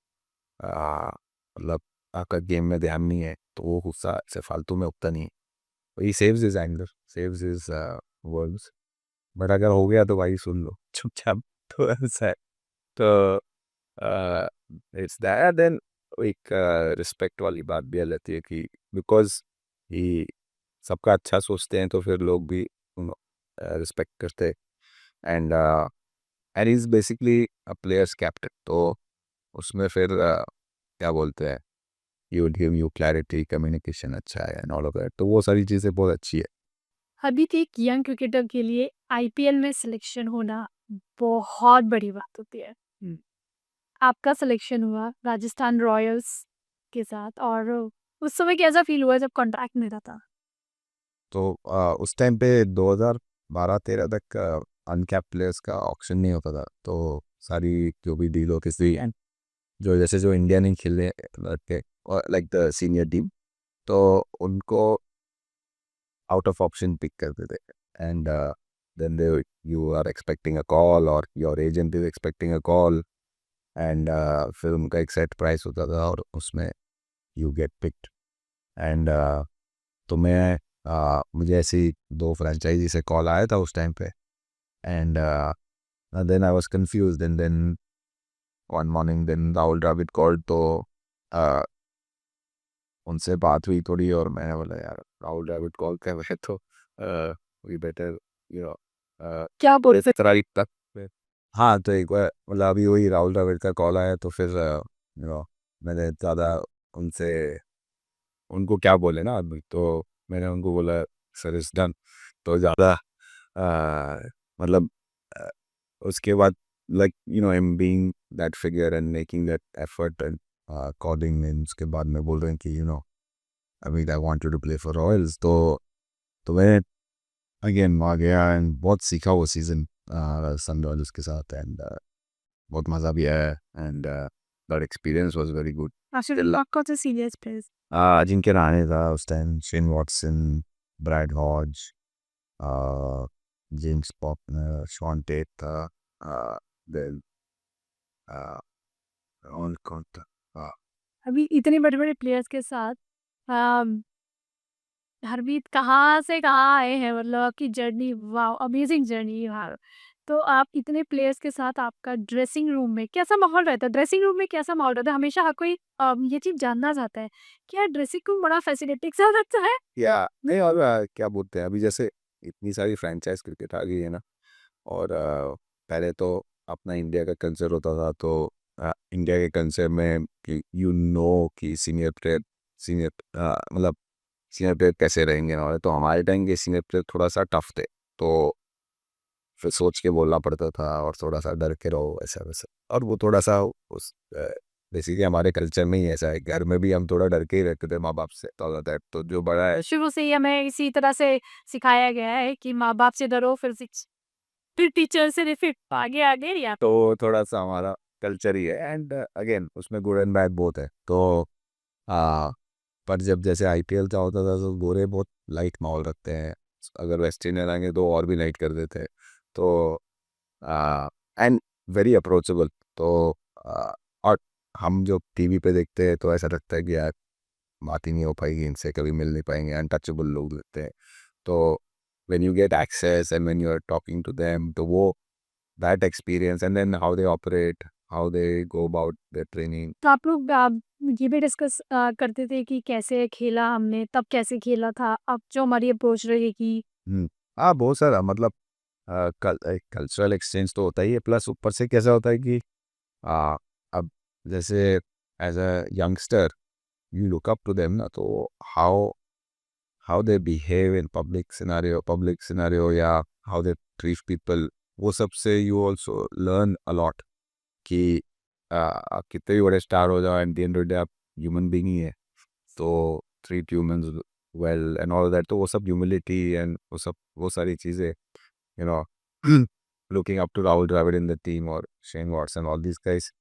मतलब आपका गेम में ध्यान नहीं है तो वो गुस्सा ऐसे फालतू में उगता नहीं है। ही saves his anger, saves his words. But अगर हो गया तो भाई सुन लो चुपचाप। तो ऐसा है। तो इट्स दैट देन एक रिस्पेक्ट वाली बात भी आ जाती है कि बिकॉज ही सबका अच्छा सोचते हैं तो फिर लोग भी रिस्पेक्ट करते हैं। And and is basically a players captain, तो उसमें फिर क्या बोलते हैं he would give you clarity, communication अच्छा है एंड ऑल ऑफ दैट, तो वो सारी चीज़ें बहुत अच्छी है। अभी तो एक यंग क्रिकेटर के लिए आईपीएल में सिलेक्शन होना बहुत बड़ी बात होती है। आपका सिलेक्शन हुआ राजस्थान रॉयल्स के साथ और उस समय कैसा फील हुआ जब कॉन्ट्रैक्ट मिला था? तो उस टाइम पे 2012-13 तक अनकैप प्लेयर्स का ऑक्शन नहीं होता था, तो सारी जो भी डील होती थी एंड जो जैसे जो इंडिया नहीं खेलने लड़के और लाइक द सीनियर टीम, तो उनको आउट ऑफ ऑप्शन पिक करते थे and then they you are expecting a call और your agent is expecting a call and फिर उनका एक सेट प्राइस होता था और उसमें यू गेट पिक्ड एंड तो मैं मुझे ऐसी दो फ्रेंचाइजी से कॉल आया था उस टाइम पे and then I was confused and then one morning then Rahul Dravid called, तो uh, उनसे बात हुई थोड़ी और मैंने बोला यार राहुल द्रविड कॉल कर रहे तो वी बेटर यू नो क्या बोले थे तरारी तक पे। हाँ तो एक बार मतलब अभी वही राहुल द्रविड का कॉल आया तो फिर यू नो मैंने ज़्यादा उनसे उनको क्या बोले ना आदमी, तो मैंने उनको बोला सर इज डन, तो ज़्यादा मतलब अ, उसके बाद like you know I am being that figure and making that effort and calling, उसके बाद में बोल रहे हैं कि यू नो अभी I wanted to play for Royals, तो मैं अगेन वहाँ गया एंड बहुत सीखा वो सीज़न सन रॉयल्स के साथ एंड बहुत मज़ा भी आया and that experience was very good. कौन से सीनियर प्लेयर्स? अजिंक्य रहाणे था उस time, Shane Watson, Brad Hodge, James पॉपनर, शॉन टेट था, देन और कौन था, अभी इतने बड़े-बड़े प्लेयर्स के साथ अम, हरमीत कहाँ से कहाँ आए हैं, मतलब आपकी जर्नी वाओ! अमेजिंग जर्नी यार। तो आप इतने प्लेयर्स के साथ आपका ड्रेसिंग रूम में कैसा माहौल रहता है? ड्रेसिंग रूम में कैसा माहौल रहता है? हमेशा हर कोई ये चीज़ जानना चाहता है, क्या ड्रेसिंग रूम बड़ा फैसिनेटिंग सा लगता है? या नहीं और क्या बोलते हैं अभी जैसे इतनी सारी फ्रेंचाइज क्रिकेट आ गई है ना, और पहले तो अपना इंडिया का कल्चर होता था, तो इंडिया के कल्चर में कि यू नो कि सीनियर मतलब सीनियर प्लेयर कैसे रहेंगे ना, तो हमारे टाइम के सीनियर प्लेयर थोड़ा सा टफ थे, तो फिर सोच के बोलना पड़ता था और थोड़ा सा डर के रहो ऐसा वैसा, और वो थोड़ा सा उस बेसिकली हमारे कल्चर में ही ऐसा है, घर में भी हम थोड़ा डर के ही रहते थे माँ बाप से, तो जो बड़ा है शुरू से ही हमें इसी तरह से सिखाया गया है कि माँ-बाप से डरो फिर टीचर से फिर आगे या तो थोड़ा सा हमारा कल्चर ही है एंड अगेन उसमें गुड एंड बैड बोथ है, तो आ, पर जब जैसे आईपीएल का होता था तो गोरे बहुत लाइट माहौल रखते हैं, अगर वेस्ट इंडीज आएंगे तो और भी लाइट कर देते हैं, तो एंड वेरी अप्रोचेबल, तो और हम जो टीवी पे देखते हैं तो ऐसा लगता है कि यार बात ही नहीं हो पाएगी इनसे, कभी मिल नहीं पाएंगे, अनटचेबल लोग लगते हैं, तो when you get access and when you are talking to them, तो वो that experience and then how they operate, how they go about their training. तो आप लोग ये भी डिस्कस करते थे कि कैसे खेला हमने, तब कैसे खेला था, अब जो हमारी अप्रोच रहेगी। हाँ बहुत सारा मतलब कल्चरल एक्सचेंज तो होता ही है, प्लस ऊपर से कैसा होता है कि आ, अब जैसे as a youngster you look up to them ना, तो how they behave in public scenario या हाउ दे ट्रीट पीपल, वो सबसे यू ऑल्सो लर्न अलॉट कि आप कितने भी बड़े स्टार हो जाओ at the end of the day आप ह्यूमन बीइंग ही है, तो treat humans well and all that, तो वो सब ह्यूमिलिटी एंड वो सारी चीज़ें you know looking up to Rahul Dravid in the team or Shane Watson, all these guys.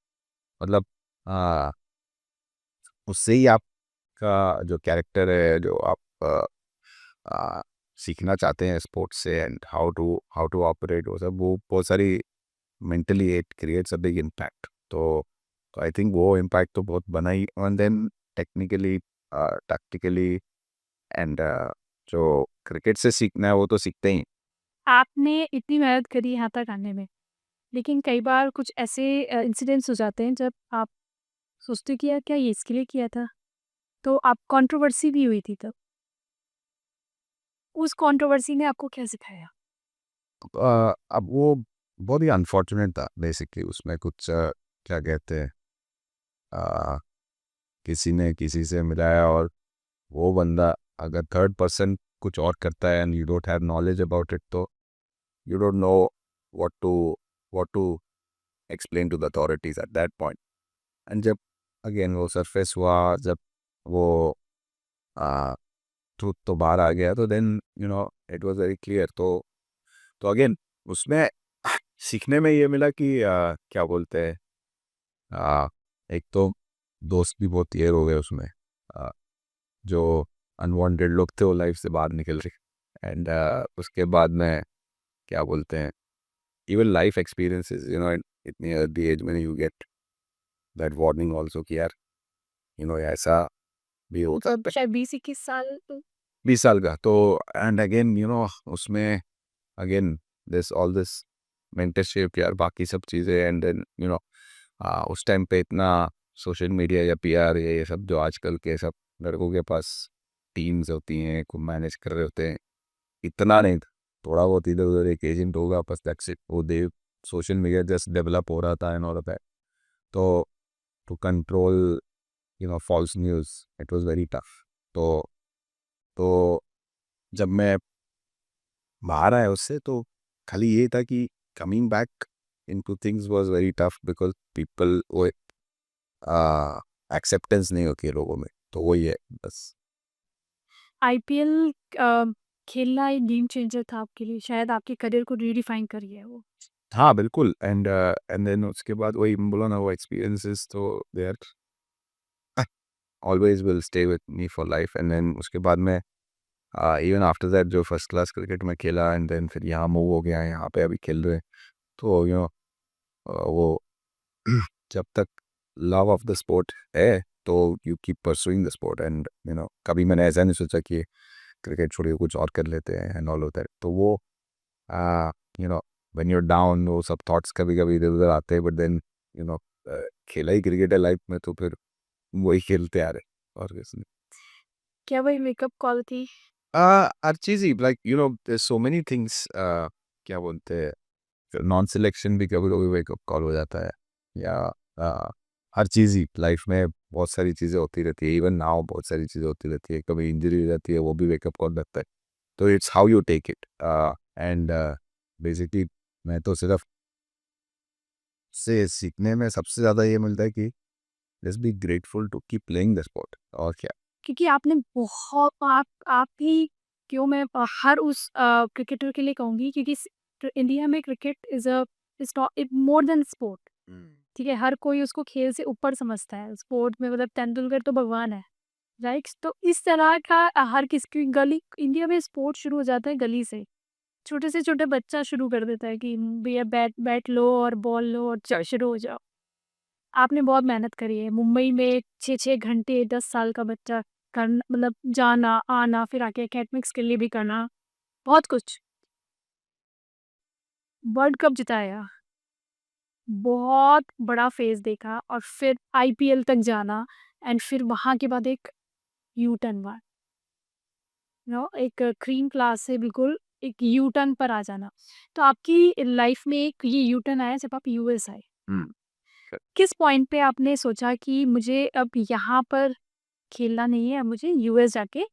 मतलब आ, उससे ही आपका जो कैरेक्टर है, जो आप आ, सीखना चाहते हैं स्पोर्ट्स से, एंड हाउ टू ऑपरेट, वो सब, वो बहुत सारी mentally it creates a big impact. तो आई थिंक वो इम्पैक्ट तो बहुत बना ही. And then technically, tactically, and जो क्रिकेट से सीखना है वो तो सीखते ही. आपने इतनी मेहनत करी यहाँ तक आने में, लेकिन कई बार कुछ ऐसे इंसिडेंट्स हो जाते हैं जब आप सोचते हो कि यार क्या ये इसके लिए किया था? तो आप कंट्रोवर्सी भी हुई थी तब। उस कंट्रोवर्सी ने आपको क्या सिखाया? अब वो बहुत ही अनफॉर्चुनेट था बेसिकली. उसमें कुछ क्या कहते हैं, अ, किसी ने किसी से मिलाया, और वो बंदा अगर थर्ड पर्सन कुछ और करता है and you don't have knowledge about it, तो you don't know what to what to explain to the authorities at that point. And जब अगेन वो सरफेस हुआ, जब वो ट्रूथ तो बाहर आ गया, तो then it was very clear. तो अगेन उसमें सीखने में ये मिला कि क्या बोलते हैं, आ, एक तो दोस्त भी बहुत क्लियर हो गए उसमें. आ, जो अनवांटेड लोग थे वो लाइफ से बाहर निकल रहे. एंड उसके बाद में क्या बोलते हैं, इवन लाइफ एक्सपीरियंसेस, इतनी अर्ली एज में you get that warning also कि यार ऐसा भी होता है. शायद 20-21 साल। 20 साल का तो. एंड अगेन उसमें again this all this mentorship यार, बाकी सब चीज़ें. एंड देन उस टाइम पे इतना सोशल मीडिया या पीआर या ये सब जो आजकल के सब लड़कों के पास टीम्स होती हैं, को मैनेज कर रहे होते हैं, इतना नहीं था. थोड़ा बहुत इधर उधर एक एजेंट होगा बस, दैट्स इट. वो देव सोशल मीडिया जस्ट डेवलप हो रहा था एंड ऑल ऑफ दैट. तो to control false news, it was very tough. तो तो जब मैं बाहर आया उससे, तो खाली ये था कि coming back into things was very tough, because people वो एक्सेप्टेंस नहीं होती है लोगों में. तो वही है बस. आईपीएल खेलना एक गेम चेंजर था आपके लिए, शायद आपके करियर को रीडिफाइन कर गया है वो। हाँ बिल्कुल. एंड देन उसके बाद वही बोला ना, वो एक्सपीरियंसेस तो they are always will stay with me for life. And then उसके बाद में इवन आफ्टर दैट जो फर्स्ट क्लास क्रिकेट में खेला, एंड देन फिर यहाँ मूव हो गया, यहाँ पे अभी खेल रहे हैं. तो वो जब तक लव ऑफ द स्पोर्ट है, तो you keep pursuing the sport. And कभी मैंने ऐसा नहीं सोचा कि क्रिकेट छोड़ के कुछ और कर लेते हैं एंड ऑल होता है. तो वो you know when you're down, वो सब थॉट्स कभी कभी इधर उधर आते हैं, बट देन यू नो खेला ही क्रिकेट है लाइफ में, तो फिर वही खेलते आ रहे. और किसी क्या वही मेकअप कॉल थी? हर चीज़ ही, लाइक सो मेनी थिंग्स, क्या बोलते हैं, नॉन सिलेक्शन भी कभी कभी वेकअप कॉल हो जाता है. या हर चीज़ ही लाइफ में बहुत सारी चीज़ें होती रहती है. इवन नाउ बहुत सारी चीज़ें होती रहती है. कभी इंजरी हो जाती है, वो भी वेकअप कॉल लगता है. तो it's how you take it. And basically मैं तो सिर्फ से सीखने में सबसे ज़्यादा ये मिलता है कि just be grateful to keep playing the sport. और क्या. क्योंकि आपने बहुत आप ही क्यों, मैं हर उस क्रिकेटर के लिए कहूँगी, क्योंकि इंडिया में cricket is not more than sport. ठीक है, हर कोई उसको खेल से ऊपर समझता है स्पोर्ट में, मतलब तेंदुलकर तो भगवान है, राइट? तो इस तरह का हर किसी की गली, इंडिया में स्पोर्ट शुरू हो जाता है गली से। छोटे से छोटे बच्चा शुरू कर देता है कि भैया बैट बैट लो और बॉल लो और शुरू हो जाओ। आपने बहुत मेहनत करी है मुंबई में, 6-6 घंटे 10 साल का बच्चा करना, मतलब जाना आना, फिर आके एकेडमिक्स के लिए भी करना, बहुत कुछ। वर्ल्ड कप जिताया, बहुत बड़ा फेज देखा, और फिर आईपीएल तक जाना, एंड फिर वहाँ के बाद एक यू टर्न मार, एक क्रीम क्लास से बिल्कुल एक यू टर्न पर आ जाना। तो आपकी लाइफ में एक ये यू टर्न आया जब आप यूएस आए। किस पॉइंट पे आपने सोचा कि मुझे अब यहाँ पर खेलना नहीं है, अब मुझे यूएस जाके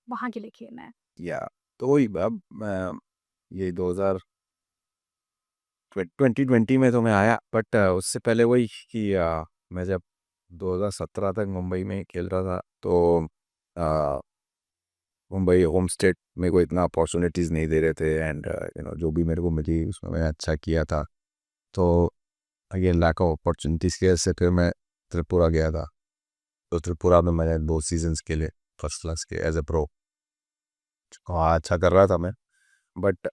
वहाँ के लिए खेलना है? या तो वही अब ये 2020 में तो मैं आया, बट उससे पहले वही कि मैं जब 2017 तक मुंबई में खेल रहा था, तो मुंबई होम स्टेट मेरे को इतना अपॉर्चुनिटीज़ नहीं दे रहे थे एंड जो भी मेरे को मिली उसमें मैंने अच्छा किया था। तो अगेन लैक ऑफ अपॉर्चुनिटीज़ की वजह से फिर मैं त्रिपुरा गया था। तो त्रिपुरा में मैंने 2 सीजन्स खेले फर्स्ट क्लास के एज ए प्रो। वहाँ अच्छा कर रहा था मैं, बट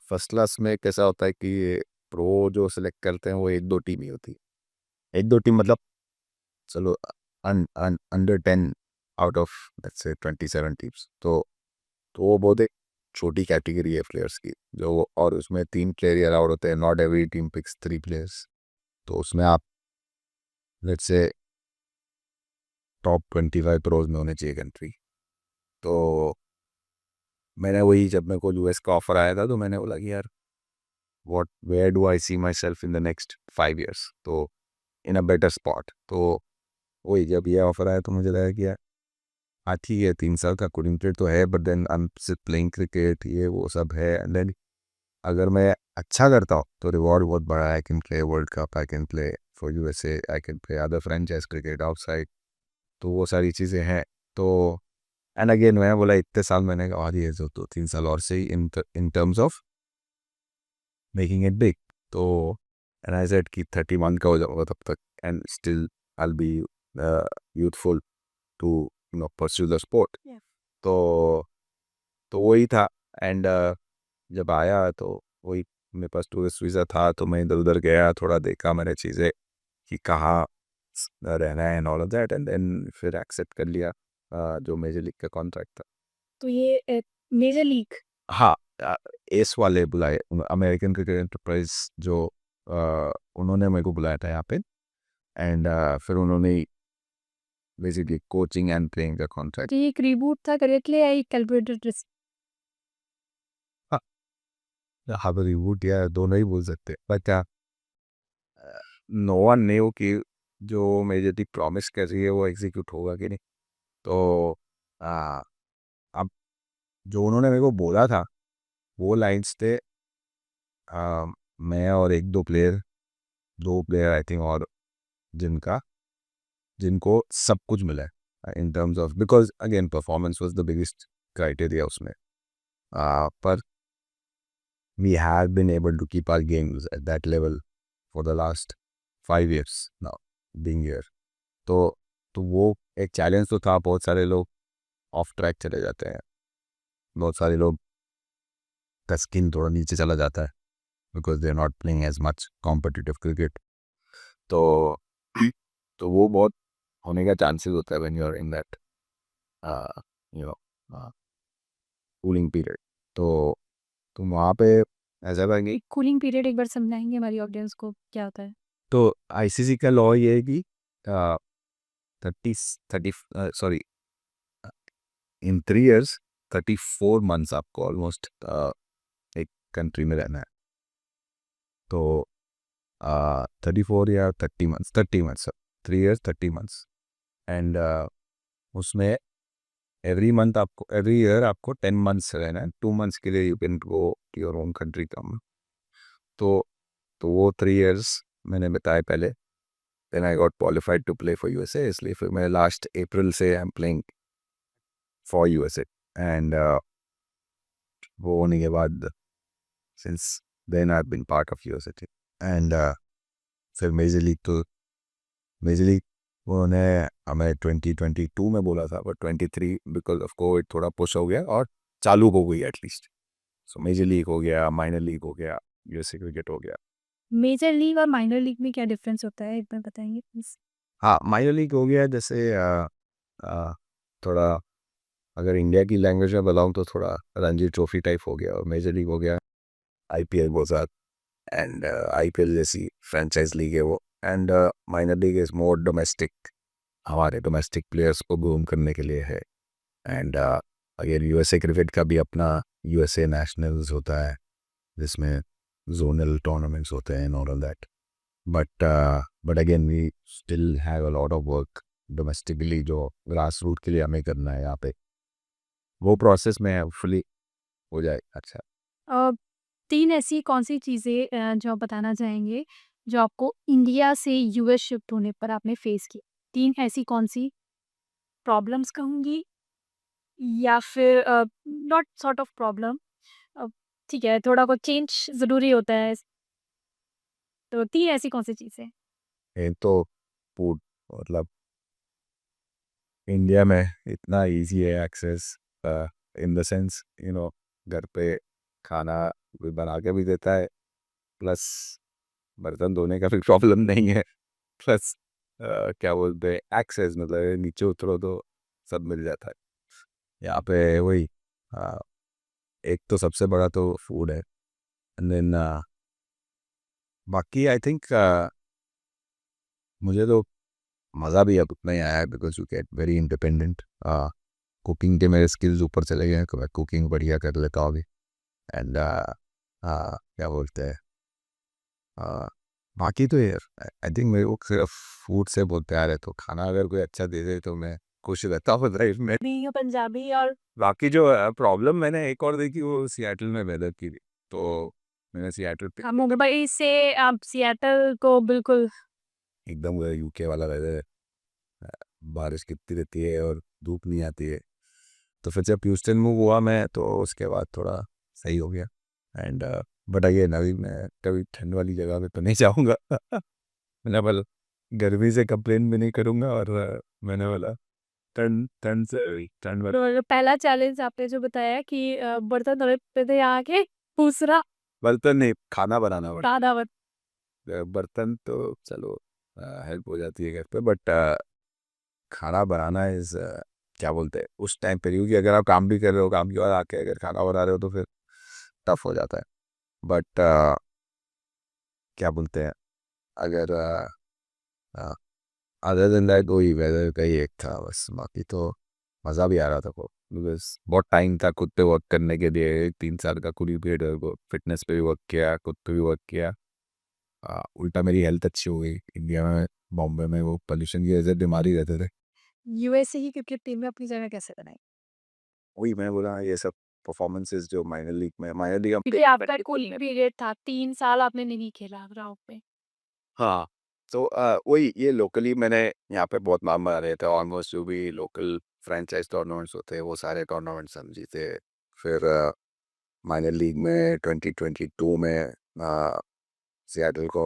फर्स्ट क्लास में कैसा होता है कि प्रो जो सेलेक्ट करते हैं वो 1-2 टीम ही होती है। 1-2 टीम मतलब चलो under 10 out of let's say 27 teams. तो वो बहुत एक छोटी कैटेगरी है प्लेयर्स की, जो और उसमें 3 प्लेयर अलाउड होते हैं। Not every team picks 3 players. तो उसमें आप लेट्स से टॉप 25 प्रोज में होने चाहिए कंट्री। तो मैंने वही, जब मेरे को यूएस का ऑफर आया था तो मैंने बोला कि यार what where do I see myself in the next 5 years, तो इन अ बेटर स्पॉट। तो वही जब ये ऑफर आया तो मुझे लगा कि यार हाँ ठीक है, 3 साल का कोडिंग पीरियड तो है, बट देन आई एम सिर्फ प्लेइंग क्रिकेट, ये वो सब है। एंड देन अगर मैं अच्छा करता हूँ तो रिवॉर्ड बहुत बड़ा है। I can play world cup, I can play for USA, I can play other franchise cricket outside. तो वो सारी चीज़ें हैं। तो एंड अगेन मैं बोला इतने साल मैंने गवा दिए, तो 3 साल और से ही in terms of making it big. तो एंड आई सेड कि 31 का हो जाऊंगा तब तक, and still I will be youthful to pursue the sport. Yeah. तो वही था। एंड जब आया तो वही मेरे पास टूरिस्ट वीज़ा था, तो मैं इधर उधर गया, थोड़ा देखा मैंने चीज़ें कि कहाँ रहना है and all of that, and then फिर एक्सेप्ट कर लिया जो मेजर लीग का कॉन्ट्रैक्ट था। तो ये मेजर लीग हाँ, एस वाले बुलाए, अमेरिकन क्रिकेट एंटरप्राइज जो उन्होंने मेरे को बुलाया था यहाँ पे। एंड फिर उन्होंने बेसिकली कोचिंग एंड प्लेइंग का कॉन्ट्रैक्ट। तो ये एक रीबूट था करियर के लिए या एक कैलकुलेटेड रिस्क? हाँ, रिवूट या दोनों ही बोल सकते हैं, बट नो वन न्यू कि जो मेजरली प्रॉमिस कर रही है वो एग्जीक्यूट होगा कि नहीं। तो आ, अब जो उन्होंने मेरे को बोला था वो लाइन्स थे, मैं और 1-2 प्लेयर, 2 प्लेयर आई थिंक, और जिनको सब कुछ मिला है in terms of, because again performance was the biggest criteria उसमें। पर we have been able to keep our games at that level for the last 5 years now being here. तो वो एक चैलेंज तो था। बहुत सारे लोग ऑफ ट्रैक चले जाते हैं, बहुत सारे लोग का स्किन थोड़ा नीचे चला जाता है because they are not playing as much competitive cricket. तो वो बहुत होने का चांसेस होता है when you are in that you know cooling period. तो वहाँ पे ऐसा था कि कूलिंग पीरियड एक बार समझाएंगे हमारी ऑडियंस को क्या होता है? तो आईसीसी का लॉ ये है कि 30 सॉरी इन 3 years 34 months आपको ऑलमोस्ट एक कंट्री में रहना है। तो 34 या 30 months, 30 months, 3 years 30 months। And उसमें एवरी ईयर आपको 10 months रहना है। 2 months के लिए you can go your own country come. तो वो 3 years मैंने बताया पहले। Then I got qualified to play for USA, इसलिए फिर मैं लास्ट अप्रैल से I am playing for USA. And वो होने के बाद since then I been part of USA. And फिर मेजर लीग उन्होंने हमें 2022 में बोला था, बट 23 बिकॉज ऑफ कोविड थोड़ा पुश हो गया और चालू हो गई एटलीस्ट। सो मेजर लीग हो गया, माइनर लीग हो गया, यूएसए क्रिकेट हो गया। मेजर लीग और माइनर लीग में क्या डिफरेंस होता है एक बार बताएंगे प्लीज? हाँ, माइनर लीग हो गया जैसे थोड़ा, अगर इंडिया की लैंग्वेज में बताऊँ तो थोड़ा रणजी ट्रॉफी टाइप हो गया। और मेजर लीग हो गया आईपीएल बहुत ज़्यादा, एंड आईपीएल जैसी फ्रेंचाइज लीग है वो। And minor league is more domestic, हमारे डोमेस्टिक प्लेयर्स को ग्रूम करने के लिए है। एंड अगर यूएसए क्रिकेट का भी अपना यूएसए नेशनल्स होता है जिसमें जोनल टूर्नामेंट्स होते हैं और all that. But again we still have a lot of work domestically जो ग्रास रूट के लिए हमें करना है यहाँ पे। वो प्रोसेस में होपफुली हो जाए अच्छा। अ, 3 ऐसी कौन-सी चीज़ें जो आप बताना चाहेंगे, जो आपको इंडिया से यूएस शिफ्ट होने पर आपने फेस की? 3 ऐसी कौन-सी प्रॉब्लम्स कहूँगी या फिर नॉट सॉर्ट ऑफ प्रॉब्लम, ठीक है, थोड़ा बहुत चेंज ज़रूरी होता है। तो 3 ऐसी कौन-सी चीज़ें? एक तो फूड, मतलब इंडिया में इतना इजी है एक्सेस, इन द सेंस घर पे खाना कोई बना के भी देता है, प्लस बर्तन धोने का भी प्रॉब्लम नहीं है, प्लस क्या बोलते हैं एक्सेस, मतलब नीचे उतरो तो सब मिल जाता है यहाँ पे। वही एक तो सबसे बड़ा तो फूड है, एंड देन बाकी आई थिंक मुझे तो मज़ा भी अब उतना ही आया है because you get very independent. Cooking के मेरे स्किल्स ऊपर चले गए हैं, मैं कुकिंग बढ़िया कर लेता हूँ अभी। एंड क्या बोलते हैं बाकी तो यार आई थिंक मेरे को सिर्फ फूड से बहुत प्यार है, तो खाना अगर कोई अच्छा दे दे तो मैं खुश रहता हूँ लाइफ में। भी पंजाबी और बाकी जो प्रॉब्लम मैंने एक और देखी वो सियाटल में वेदर की थी, तो मैंने सियाटल पे मुंबई से आप सिएटल को बिल्कुल एकदम यूके वाला वेदर है, बारिश कितनी रहती है और धूप नहीं आती है। तो फिर जब ह्यूस्टन मूव हुआ मैं, तो उसके बाद थोड़ा सही हो गया। एंड बट अगेन अभी मैं कभी ठंड वाली जगह पे तो नहीं जाऊँगा। मैंने बोला गर्मी से कंप्लेन भी नहीं करूँगा, और मैंने बोला ठंड ठंड से ठंड वाला तो पहला चैलेंज आपने जो बताया कि बर्तन धोने पे थे आके, दूसरा बर्तन नहीं, खाना बनाना पड़ता दादा बत है। बर्तन तो चलो हेल्प हो जाती है घर पे, बट खाना बनाना इज क्या बोलते हैं उस टाइम पे, क्योंकि अगर आप काम भी कर रहे हो, काम के बाद आके अगर खाना बना रहे हो तो फिर टफ हो जाता है। बट क्या बोलते हैं अगर अदर देन दैट वही वेदर का ही एक था बस, बाकी तो मज़ा भी आ रहा था को, बिकॉज बहुत टाइम था खुद पे वर्क करने के लिए, 3 साल का कुली पीरियड को फिटनेस पे भी वर्क किया, खुद पे भी वर्क किया। उल्टा मेरी हेल्थ अच्छी हो गई। इंडिया में बॉम्बे में वो पोल्यूशन की वजह से बीमारी रहते थे। यूएसए की क्रिकेट टीम में अपनी जगह कैसे बनाई? वही मैं बोला ये सब परफॉर्मेंसेस जो माइनर लीग हम क्योंकि आपका कूलिंग पीरियड था, 3 साल आपने नहीं खेला ग्राउंड पे। हाँ, तो वही ये लोकली मैंने यहाँ पे बहुत नाम बना रहे थे, ऑलमोस्ट जो भी लोकल फ्रेंचाइज टूर्नामेंट्स होते हैं वो सारे टूर्नामेंट्स हम जीते। फिर माइनर लीग में 2022 में सियाटल को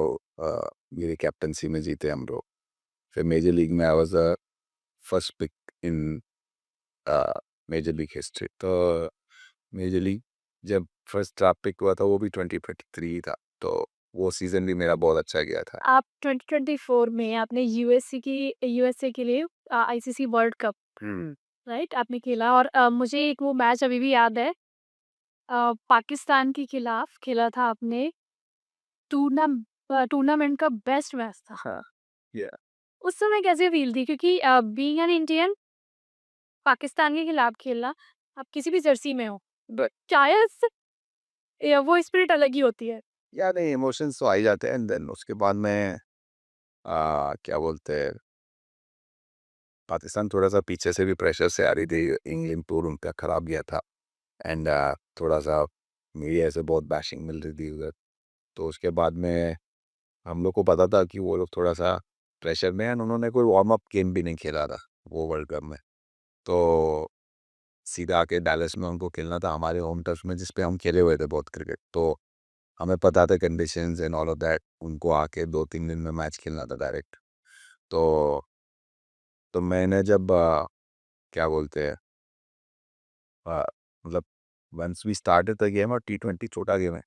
मेरी कैप्टनसी में जीते हम लोग। फिर मेजर लीग में I was the first pick in major league history. तो मेजर लीग जब फर्स्ट ड्राफ्ट पिक हुआ था वो भी 2023 था, तो वो सीज़न भी मेरा बहुत अच्छा गया था। आप 2024 में आपने यूएसए के लिए आईसीसी वर्ल्ड कप, राइट? आपने खेला और मुझे एक वो मैच अभी भी याद है, पाकिस्तान के खिलाफ खेला था आपने। टूर्नामेंट का बेस्ट मैच था। हाँ, या उस समय कैसे फ़ील थी? क्योंकि बीइंग एन इंडियन पाकिस्तान के खिलाफ खेलना, आप किसी भी जर्सी में हो, बट शायद से वो स्पिरिट अलग ही होती है। या नहीं, इमोशंस तो आ ही जाते हैं, एंड देन उसके बाद में क्या बोलते हैं पाकिस्तान थोड़ा सा पीछे से भी प्रेशर से आ रही थी, इंग्लैंड टूर उनका खराब गया था। एंड थोड़ा सा मीडिया से बहुत बैशिंग मिल रही थी उधर। तो उसके बाद में हम लोग को पता था कि वो लोग थोड़ा सा प्रेशर में हैं, एंड उन्होंने कोई वार्म अप गेम भी नहीं खेला था वो वर्ल्ड कप में। तो सीधा आके डैलस में उनको खेलना था हमारे होम टर्फ में, जिस पे हम खेले हुए थे बहुत क्रिकेट। तो हमें पता था conditions and all of that, उनको आके 2-3 दिन में मैच खेलना था डायरेक्ट। तो मैंने जब क्या बोलते हैं मतलब once we started the game, और T20 छोटा गेम है,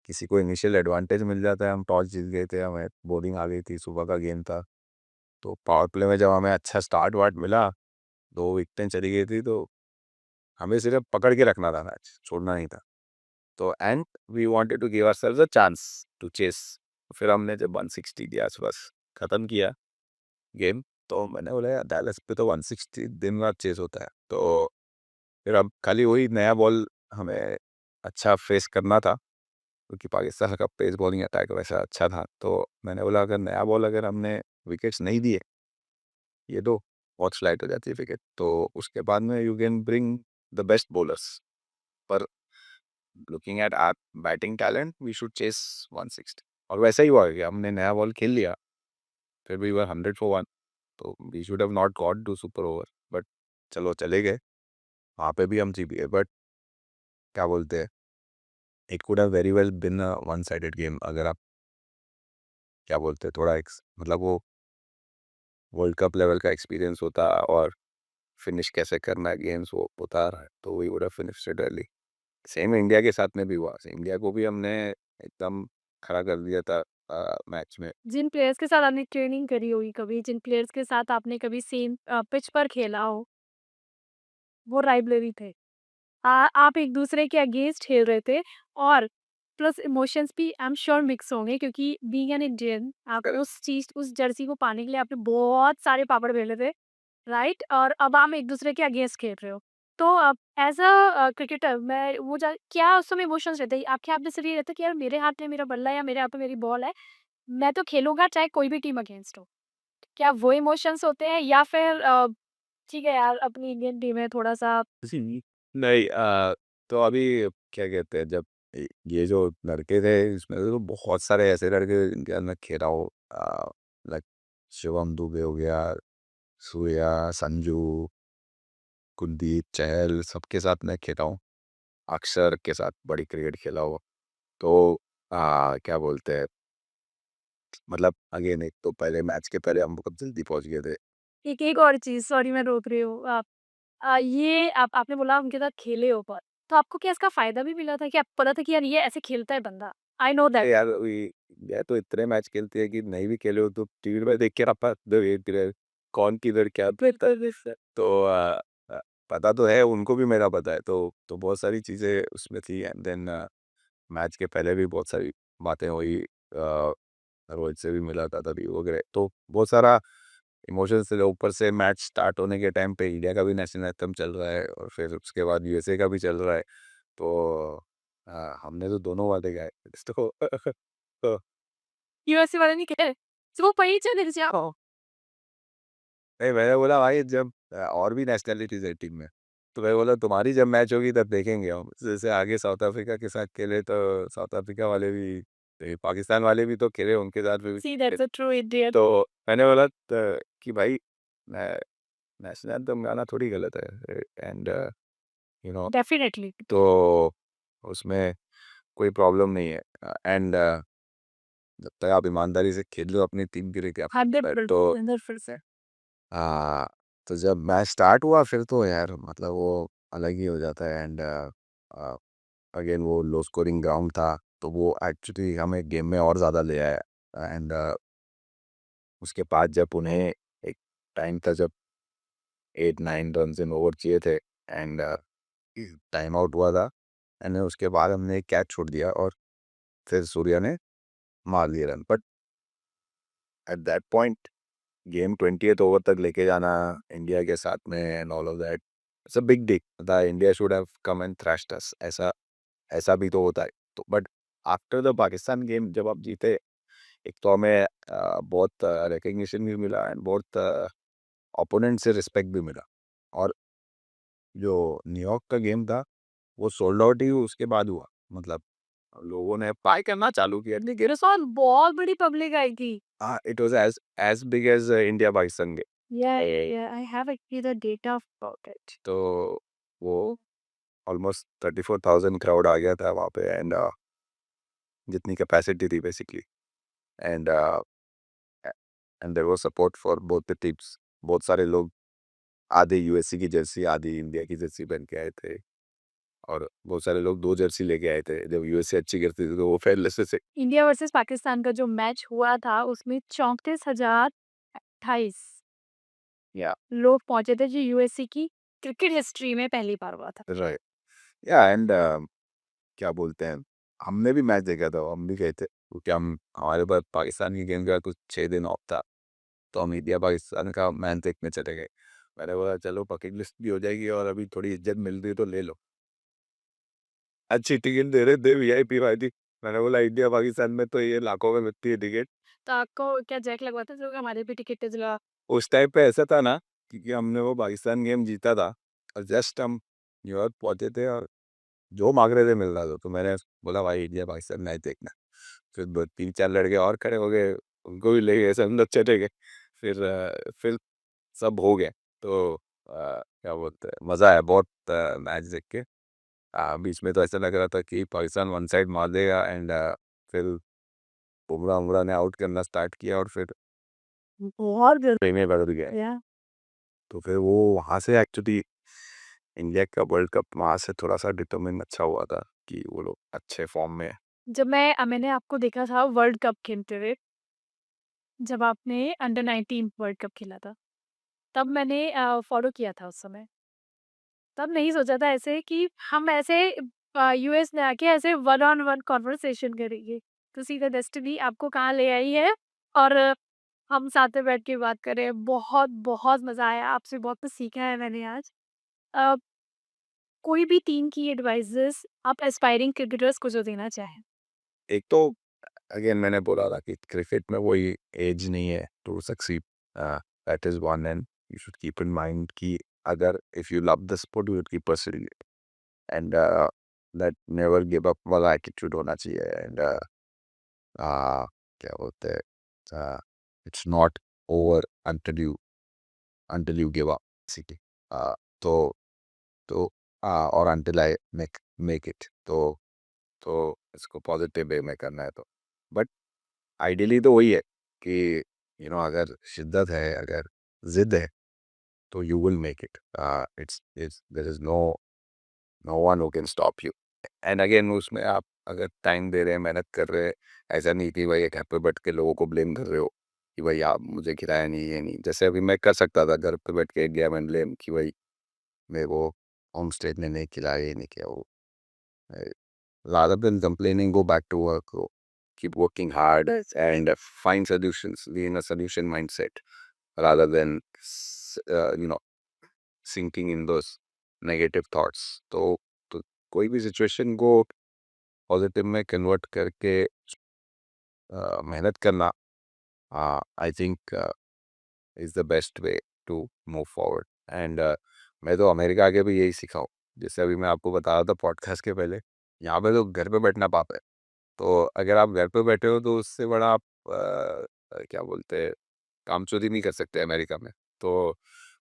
किसी को इनिशियल एडवांटेज मिल जाता है। हम टॉस जीत गए थे, हमें बॉलिंग आ गई थी, सुबह का गेम था। तो पावर प्ले में जब हमें अच्छा स्टार्ट वार्ट मिला, 2 विकेटें चली गई थी, तो हमें सिर्फ पकड़ के रखना था, मैच छोड़ना नहीं था। तो and we wanted to give ourselves a chance to chase. फिर हमने जब 160 के आसपास ख़त्म किया गेम, तो मैंने बोला यार डैलस पे तो 160 दिन रात चेस होता है। तो फिर अब खाली वही नया बॉल हमें अच्छा फेस करना था, क्योंकि पाकिस्तान का पेस बॉलिंग अटैक वैसा अच्छा था। तो मैंने बोला अगर नया बॉल अगर हमने विकेट्स नहीं दिए, ये दो बहुत स्लाइड हो जाती है विकेट, तो उसके बाद में you can bring the best bowlers. पर looking at our batting talent we should chase 160, और वैसा ही हुआ कि हमने नया बॉल खेल लिया। फिर भी वर 100 फॉर 1, तो we should have not got to super over, but चलो चले गए। वहाँ पे भी हम जीत गए, बट क्या बोलते हैं, it could have very well been a one sided game अगर आप क्या बोलते हैं थोड़ा मतलब वो वर्ल्ड कप लेवल का एक्सपीरियंस होता और फिनिश कैसे करना है गेम्स वो बता रहा है, तो we would have finished it early. Same India के साथ में भी हुआ, इंडिया को भी हमने एकदम खड़ा कर दिया था मैच में। जिन प्लेयर्स के साथ आपने ट्रेनिंग करी होगी कभी, जिन प्लेयर्स के साथ आपने कभी सेम पिच पर खेला हो, वो राइवलरी थे। आप एक-दूसरे के अगेंस्ट खेल रहे थे और प्लस इमोशंस भी आई एम श्योर मिक्स होंगे क्योंकि बीइंग एन इंडियन आप करेक्ट। उस जर्सी को पाने के लिए आपने बहुत सारे पापड़ बेले थे, राइट? और अब आप एक-दूसरे के अगेंस्ट खेल रहे हो। तो एज़ क्रिकेटर मैं वो जा क्या उस समय इमोशंस रहते हैं? आपके हाथ में सिर्फ ये रहता है कि यार मेरे हाथ में मेरा बल्ला है या मेरे हाथ में मेरी बॉल है, मैं तो खेलूँगा चाहे कोई भी टीम अगेंस्ट हो। क्या वो इमोशंस होते हैं या फिर ठीक है यार अपनी इंडियन टीम है थोड़ा-सा जी। नहीं तो अभी क्या कहते हैं जब ये जो लड़के थे इसमें तो बहुत सारे ऐसे लड़के जिनके अंदर खेला हो, लाइक शिवम दुबे हो गया, सूर्या, संजू, कुलदीप, चहल सबके साथ मैं खेला हूँ। अक्षर के साथ बड़ी क्रिकेट खेला हूँ। तो क्या बोलते हैं, मतलब अगेन एक तो पहले मैच के पहले हम बहुत जल्दी पहुँच गए थे। एक एक और चीज़ सॉरी मैं रोक रही हूँ आप ये आपने बोला उनके साथ खेले हो बहुत, तो आपको क्या इसका फ़ायदा भी मिला था कि आपको पता था कि यार ये ऐसे खेलता है बंदा? I know that. अरे यार ये तो इतने मैच खेलती है कि नहीं भी खेले हो तो टीवी में देख के आप कौन किधर क्या करता है। बिल्कुल, बिल्कुल। तो पता तो है उनको भी मेरा पता है, तो बहुत सारी चीज़ें उसमें थी एंड देन मैच के पहले भी बहुत सारी बातें हुई, रोहित से भी मिला था तभी वगैरह, तो बहुत सारा इमोशंस थे। ऊपर से मैच स्टार्ट होने के टाइम पे इंडिया का भी नेशनल एंथम चल रहा है और फिर उसके बाद यूएसए का भी चल रहा है, तो हमने तो दोनों वाले गाए तो तो यूएसए वाले नहीं खेले? तो वो पही चले जाओ। नहीं मैंने बोला भाई जब और भी नेशनैलिटीज़ है टीम में, तो मैं बोला तुम्हारी जब मैच होगी तब देखेंगे हम। जैसे आगे साउथ अफ्रीका के साथ खेले तो साउथ अफ्रीका वाले भी पाकिस्तान वाले भी तो खेले, उनके साथ भी सी खेले। That's a true Indian. तो मैंने बोला कि भाई ने नेशनल एंथम गाना थोड़ी गलत है एंड यू नो डेफिनिटली। तो उसमें कोई प्रॉब्लम नहीं है एंड जब तक आप ईमानदारी से खेल लो अपनी टीम के लिए क्या। बट 100% तो 100%। आ, तो जब मैच स्टार्ट हुआ फिर तो यार मतलब वो अलग ही हो जाता है एंड अगेन वो लो स्कोरिंग ग्राउंड था, तो वो एक्चुअली हमें गेम में और ज़्यादा ले आया एंड उसके बाद जब उन्हें एक टाइम था जब 8-9 रन इन ओवर चाहिए थे एंड टाइम आउट हुआ था एंड उसके बाद हमने एक कैच छोड़ दिया और फिर सूर्या ने मार दिए run, but at that point game 20th over तक लेके जाना इंडिया के साथ में and all of that it's a big deal, the India should have come and thrashed us, ऐसा ऐसा भी तो होता है। तो but after the Pakistan game जब आप जीते, एक तो हमें बहुत रिकग्निशन भी मिला एंड बहुत ओपोनेंट से रिस्पेक्ट भी मिला, और जो न्यूयॉर्क का गेम था वो सोल्ड आउट ही उसके बाद हुआ, मतलब लोगों ने पाई करना चालू किया लेकिन मेरे साथ बहुत बड़ी पब्लिक आई थी। It was as big as India Pakistan game. Yeah I have actually the data about it. तो वो ऑलमोस्ट 34,000 क्राउड आ गया था वहाँ पे एंड जितनी कैपेसिटी थी basically and and there was support for both the teams. बहुत सारे लोग आधे यूएसए की जर्सी आधी इंडिया की जर्सी पहन के आए थे और बहुत सारे लोग दो जर्सी लेके आए थे, जब यूएसए अच्छी करती थी तो वो फेयरलेस से। इंडिया वर्सेस पाकिस्तान का जो मैच हुआ था उसमें 34,028 या लोग पहुंचे थे जो यूएसए की क्रिकेट हिस्ट्री में पहली बार हुआ था। राइट या एंड क्या बोलते हैं, हमने भी मैच देखा था, हम भी गए थे क्योंकि हम हमारे पास पाकिस्तान की गेम का कुछ 6 दिन ऑफ था, तो हम इंडिया पाकिस्तान का मैच देखने चले गए। मैंने बोला चलो बकेट लिस्ट भी हो जाएगी और अभी थोड़ी इज्जत मिल रही है तो ले लो। अच्छी टिकट दे रहे थे वीआईपी वाली। मैंने बोला इंडिया पाकिस्तान में तो ये लाखों में मिलती है टिकट। तो आपको क्या जैक लगवाते थे लोग हमारे भी टिकट दिलवा। उस टाइम पे ऐसा था ना, क्योंकि हमने वो पाकिस्तान गेम जीता था और जस्ट हम न्यूयॉर्क पहुंचे थे और जो मांग रहे थे मिल रहा था, तो मैंने बोला भाई इंडिया पाकिस्तान मैच देखना। फिर 3-4 लड़के और खड़े हो गए, उनको भी ले गए, सब अंदर चले गए। फिर सब हो गए, तो क्या बोलते हैं, मज़ा आया बहुत मैच देख के। बीच में तो ऐसा लग रहा था कि पाकिस्तान वन साइड मार देगा एंड फिर बुमराह ने आउट करना स्टार्ट किया और फिर बहुत प्ले में बदल गया। या तो फिर वो वहाँ से एक्चुअली इंडिया का वर्ल्ड कप वहाँ से थोड़ा-सा डिटरमिन अच्छा हुआ था कि वो लोग अच्छे फॉर्म में हैं। जब मैंने आपको देखा था वर्ल्ड कप खेलते हुए, जब आपने अंडर 19 वर्ल्ड कप खेला था, तब मैंने फ़ॉलो किया था उस समय। तब नहीं सोचा था ऐसे कि हम ऐसे यूएस में आके ऐसे वन ऑन वन कन्वर्सेशन करेंगे। तो सीधा डेस्टिनी आपको कहाँ ले आई है और हम साथ में बैठ के बात कर रहे हैं। बहुत, बहुत मज़ा आया, आपसे बहुत कुछ सीखा है मैंने आज। अ, कोई भी टीम की एडवाइसेज़ आप एस्पायरिंग क्रिकेटर्स को जो देना चाहें? एक तो अगेन मैंने बोला था कि क्रिकेट में वही एज नहीं है to succeed, that is one and you should keep in mind कि अगर if you love the sport you will keep pursuing it and that never give up वाला एटीट्यूड होना चाहिए एंड क्या बोलते हैं, it's not over until you give up basically. तो तो और until I make it तो इसको पॉजिटिव वे में करना है तो बट आइडियली तो वही है कि अगर शिद्दत है, अगर जिद है तो you will make it. It's there is no one who can stop you and again उसमें आप अगर टाइम दे रहे हैं, मेहनत कर रहे हैं, ऐसा नहीं कि भाई घर पे बैठ के लोगों को ब्लेम कर रहे हो कि भाई आप मुझे खिलाया नहीं, ये नहीं। जैसे अभी मैं कर सकता था घर पे बैठ के गया मैं ब्लेम कि भाई मेरे को होम स्टेट ने नहीं खिलाया, ये नहीं किया वो। Rather than complaining, go back to work, keep working hard and find solutions, be in a solution mindset rather than sinking in those negative thoughts. तो कोई भी सिचुएशन को पॉजिटिव में कन्वर्ट करके मेहनत करना I think is the best way to move forward and मैं तो अमेरिका आके भी यही सीखा हूँ। जैसे अभी मैं आपको बता रहा था पॉडकास्ट के पहले, यहाँ पे तो घर पे बैठना पाप है। तो अगर आप घर पे बैठे हो तो उससे बड़ा आप क्या बोलते हैं, कामचोरी नहीं कर सकते अमेरिका में। तो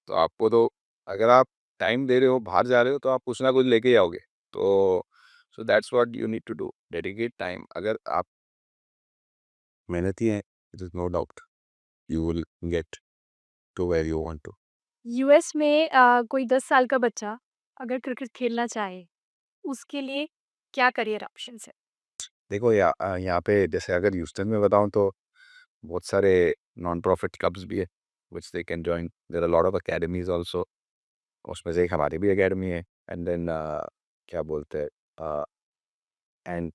आपको तो अगर आप टाइम दे रहे हो, बाहर जा रहे हो तो आप कुछ ना कुछ लेके ही आओगे। तो so that's what you need to do, dedicate time. अगर आप मेहनती हैं, it is no doubt you will get to where you want to. US में कोई 10 साल का बच्चा अगर क्रिकेट खेलना चाहे, उसके लिए क्या करियर ऑप्शंस है? देखो यहाँ पे जैसे अगर ह्यूस्टन में बताऊँ तो बहुत सारे नॉन प्रॉफिट क्लब्स भी है which they can join. There are lot of academies also. उसमें से एक हमारी भी एकेडमी है एंड देन क्या बोलते हैं, एंड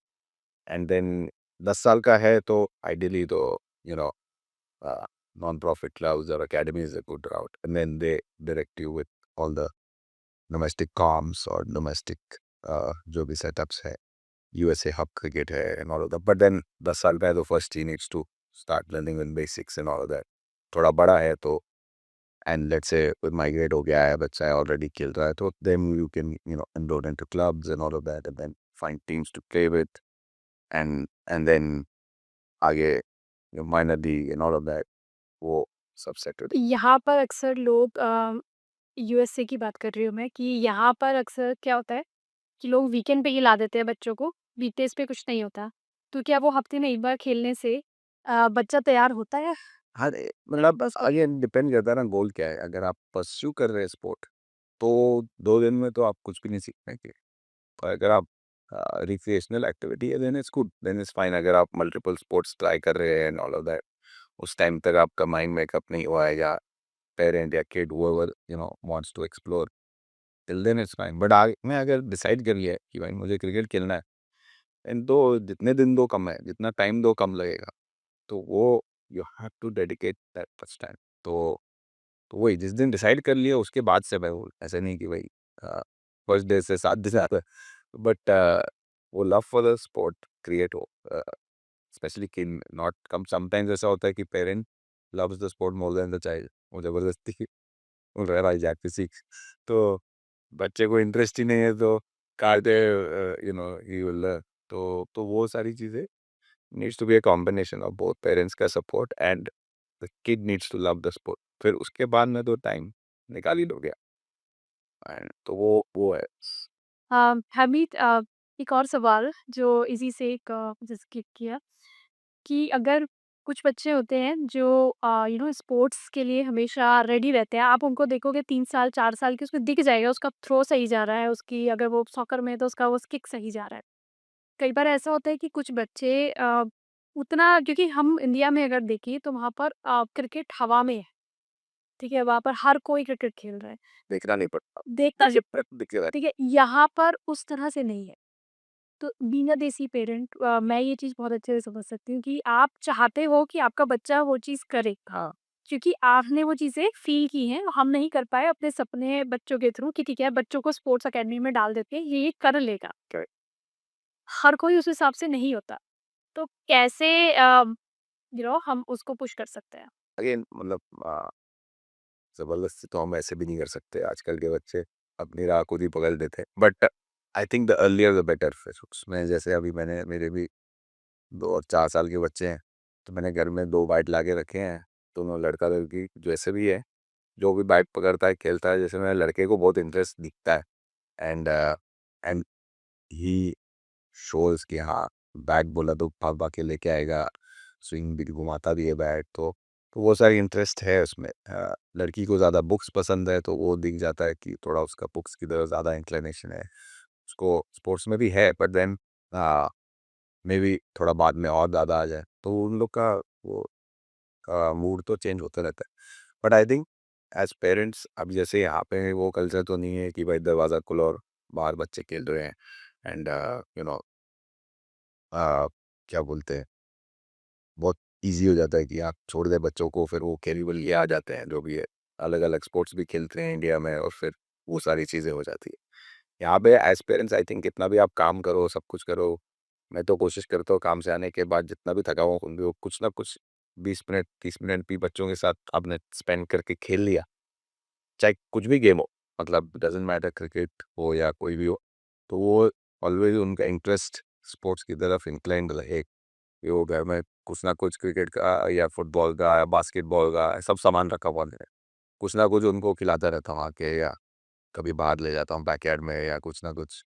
एंड देन 10 साल का है तो आइडियली तो you know non profit clubs और academy is a good route and then they direct you with all the domestic comps और डोमेस्टिक जो भी सेटअप्स है। यूएसए हब क्रिकेट है and all of that, but then 10 साल का है तो फर्स्ट ही needs to start learning with basics and all of that. थोड़ा बड़ा है तो and let's say with migrate हो गया है, बच्चा है ऑलरेडी खेल रहा है, तो then you can enroll into clubs and all of that and then find teams to play with and then आगे minor league and all of that वो सब सेट हो। यहाँ पर अक्सर लोग यूएसए की बात कर रही हूँ मैं कि यहाँ पर अक्सर क्या होता है कि लोग वीकेंड पे ही ला देते हैं बच्चों को, वीकडेज़ पे कुछ नहीं होता। तो क्या वो हफ्ते में 1 बार खेलने से बच्चा तैयार होता है? हाँ मतलब बस अगेन डिपेंड करता है ना गोल क्या है। अगर आप परस्यू कर रहे हैं स्पोर्ट तो 2 दिन में तो आप कुछ भी नहीं सीख पाएंगे। पर अगर आप रिक्रिएशनल एक्टिविटी है then it's good, then it's fine. अगर आप मल्टीपल स्पोर्ट्स ट्राई कर रहे हैं एंड ऑल ऑफ दैट, उस टाइम तक आपका माइंड मेकअप नहीं हुआ है या पेरेंट या kid whoever wants to explore, till then it's fine। But आगे में अगर डिसाइड कर लिया है कि भाई मुझे क्रिकेट खेलना है एंड तो जितने दिन दो कम है, जितना टाइम दो कम लगेगा, तो वो you have to dedicate that much time. तो वही जिस दिन डिसाइड कर लिया उसके बाद से मैं वो ऐसा नहीं कि भाई फर्स्ट डे से 7 दिन आता है, बट वो love for the sport create हो, स्पेशली किन नॉट कम। समटाइम्स ऐसा होता है कि parent loves the sport more than the child, वो जबरदस्ती बोल रहा है भाई जाके सीख। तो बच्चे को इंटरेस्ट ही नहीं है तो कायदे ही विल लर्न। तो वो सारी चीज़ें needs to be a combination of both parents का support and the kid needs to love the sport. फिर उसके बाद में तो टाइम निकाल ही लोगे। एंड तो वो है। हमीद, एक और सवाल जो इसी से एक जैसे क्लिक किया कि अगर कुछ बच्चे होते हैं जो स्पोर्ट्स के लिए हमेशा रेडी रहते हैं, आप उनको देखोगे 3 साल 4 साल के, उसमें दिख जाएगा उसका थ्रो सही जा रहा है, उसकी अगर वो सॉकर में है तो उसका वो किक सही जा रहा है। कई बार ऐसा होता है कि कुछ बच्चे उतना, क्योंकि हम इंडिया में अगर देखें तो वहाँ पर क्रिकेट हवा में है, ठीक है? वहाँ पर हर कोई क्रिकेट खेल रहा है, देखना नहीं पड़ता, देखता ये दिख रहा है। ठीक है? यहाँ पर उस तरह से नहीं है। तो बीइंग अ देसी पेरेंट, मैं ये चीज़ बहुत अच्छे से समझ सकती हूँ कि आप चाहते हो कि आपका बच्चा वो चीज़ करे, हाँ, क्योंकि आपने वो चीज़ें फ़ील की हैं, हम नहीं कर पाए अपने सपने बच्चों के थ्रू कि ठीक है, बच्चों को स्पोर्ट्स अकेडमी में डाल देते हैं, ये कर लेगा। करेक्ट। हर कोई उस हिसाब से नहीं होता। तो कैसे हम उसको पुश कर सकते हैं? अगेन मतलब ज़बरदस्ती तो हम ऐसे भी नहीं कर सकते, आजकल के बच्चे अपनी राह खुद ही पकड़ लेते हैं। But I think the earlier the better. फिर उसमें जैसे अभी मैंने मेरे भी 2 और 4 साल के बच्चे हैं, तो मैंने घर में 2 बैट ला के रखे हैं, दोनों लड़का-लड़की जैसे भी है, जो भी बैट पकड़ता है, खेलता है, जैसे मेरे लड़के को बहुत इंटरेस्ट दिखता है एंड ही शोज़ कि हाँ, बैट बोला तो भाग-भाग के लेके आएगा, स्विंग भी घुमाता भी है बैट, तो वो सारी इंटरेस्ट है उसमें। लड़की को ज़्यादा बुक्स पसंद है, तो वो दिख जाता है कि थोड़ा उसका बुक्स की तरफ ज़्यादा इंक्लिनेशन है। उसको स्पोर्ट्स में भी है, बट देन मेबी थोड़ा बाद में और ज़्यादा आ जाए, तो उन लोग का वो मूड तो चेंज होता रहता है। But I think as parents अब जैसे यहाँ पे वो कल्चर तो नहीं है कि भाई दरवाज़ा खोलो और बाहर बच्चे खेल रहे हैं एंड यू नो क्या बोलते हैं, बहुत ईज़ी हो जाता है कि आप छोड़ दें बच्चों को, फिर वो खेल-वेल के आ जाते हैं, जो भी है। अलग-अलग स्पोर्ट्स भी खेलते हैं इंडिया में और फिर वो सारी चीज़ें हो जाती है। यहाँ पे एज़ पेरेंट्स आई थिंक कितना भी आप काम करो, सब कुछ करो, मैं तो कोशिश करता हूँ काम से आने के बाद जितना भी थका हुआ हूँ, भी वो कुछ ना कुछ 20 मिनट, 30 मिनट भी बच्चों के साथ आपने स्पेंड करके खेल लिया, चाहे कुछ भी गेम हो, मतलब डज़न्ट मैटर क्रिकेट हो या कोई भी हो, तो वो ऑलवेज़ उनका इंटरेस्ट स्पोर्ट्स की तरफ इंक्लाइंड रहे। कि वो घर में कुछ ना कुछ क्रिकेट का या फुटबॉल का या बास्केटबॉल का सब सामान रखा हुआ है। कुछ ना कुछ उनको खिलाता रहता हूँ आके या कभी बाहर ले जाता हूँ बैकयार्ड में या कुछ ना कुछ।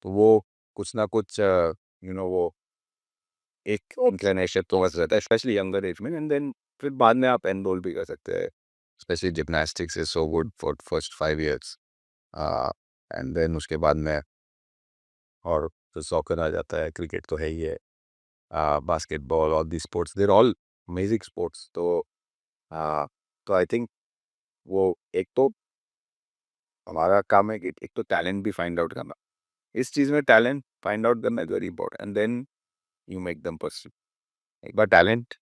तो वो कुछ ना कुछ वो एक इंक्लिनेशन तो बस रहता है स्पेशली यंगर एज में एंड देन फिर बाद में आप एनरोल भी कर सकते हैं। Specially gymnastics is so good for first 5 years and then उसके बाद में और फिर सॉकर आ जाता है, क्रिकेट तो है ही है, basketball all the sports there all amazing sports. हाँ, तो आई थिंक वो एक तो हमारा काम है कि एक तो टैलेंट भी फाइंड आउट करना। इस चीज़ में टैलेंट फाइंड आउट करना is very important and then you make them pursue. एक बार टैलेंट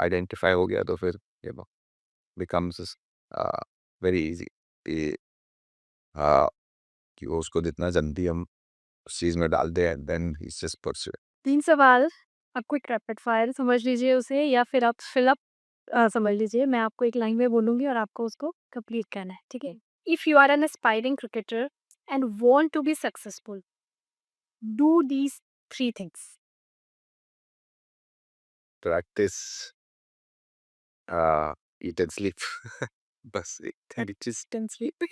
आइडेंटिफाई हो गया तो फिर you know becomes very easy कि अ, कि वो उसको जितना जल्दी हम उस चीज़ में डाल दें and then he is just pursue. 3 सवाल, आप क्विक रैपिड फायर समझ लीजिए उसे, या फिर आप फिल अप समझ लीजिए। मैं आपको एक लाइन में बोलूँगी और आपको उसको कंप्लीट करना है, ठीक है? If you are an aspiring cricketer and want to be successful, do these 3 things. Practice, eat and sleep बस एक 3 चीज़। Then sleep.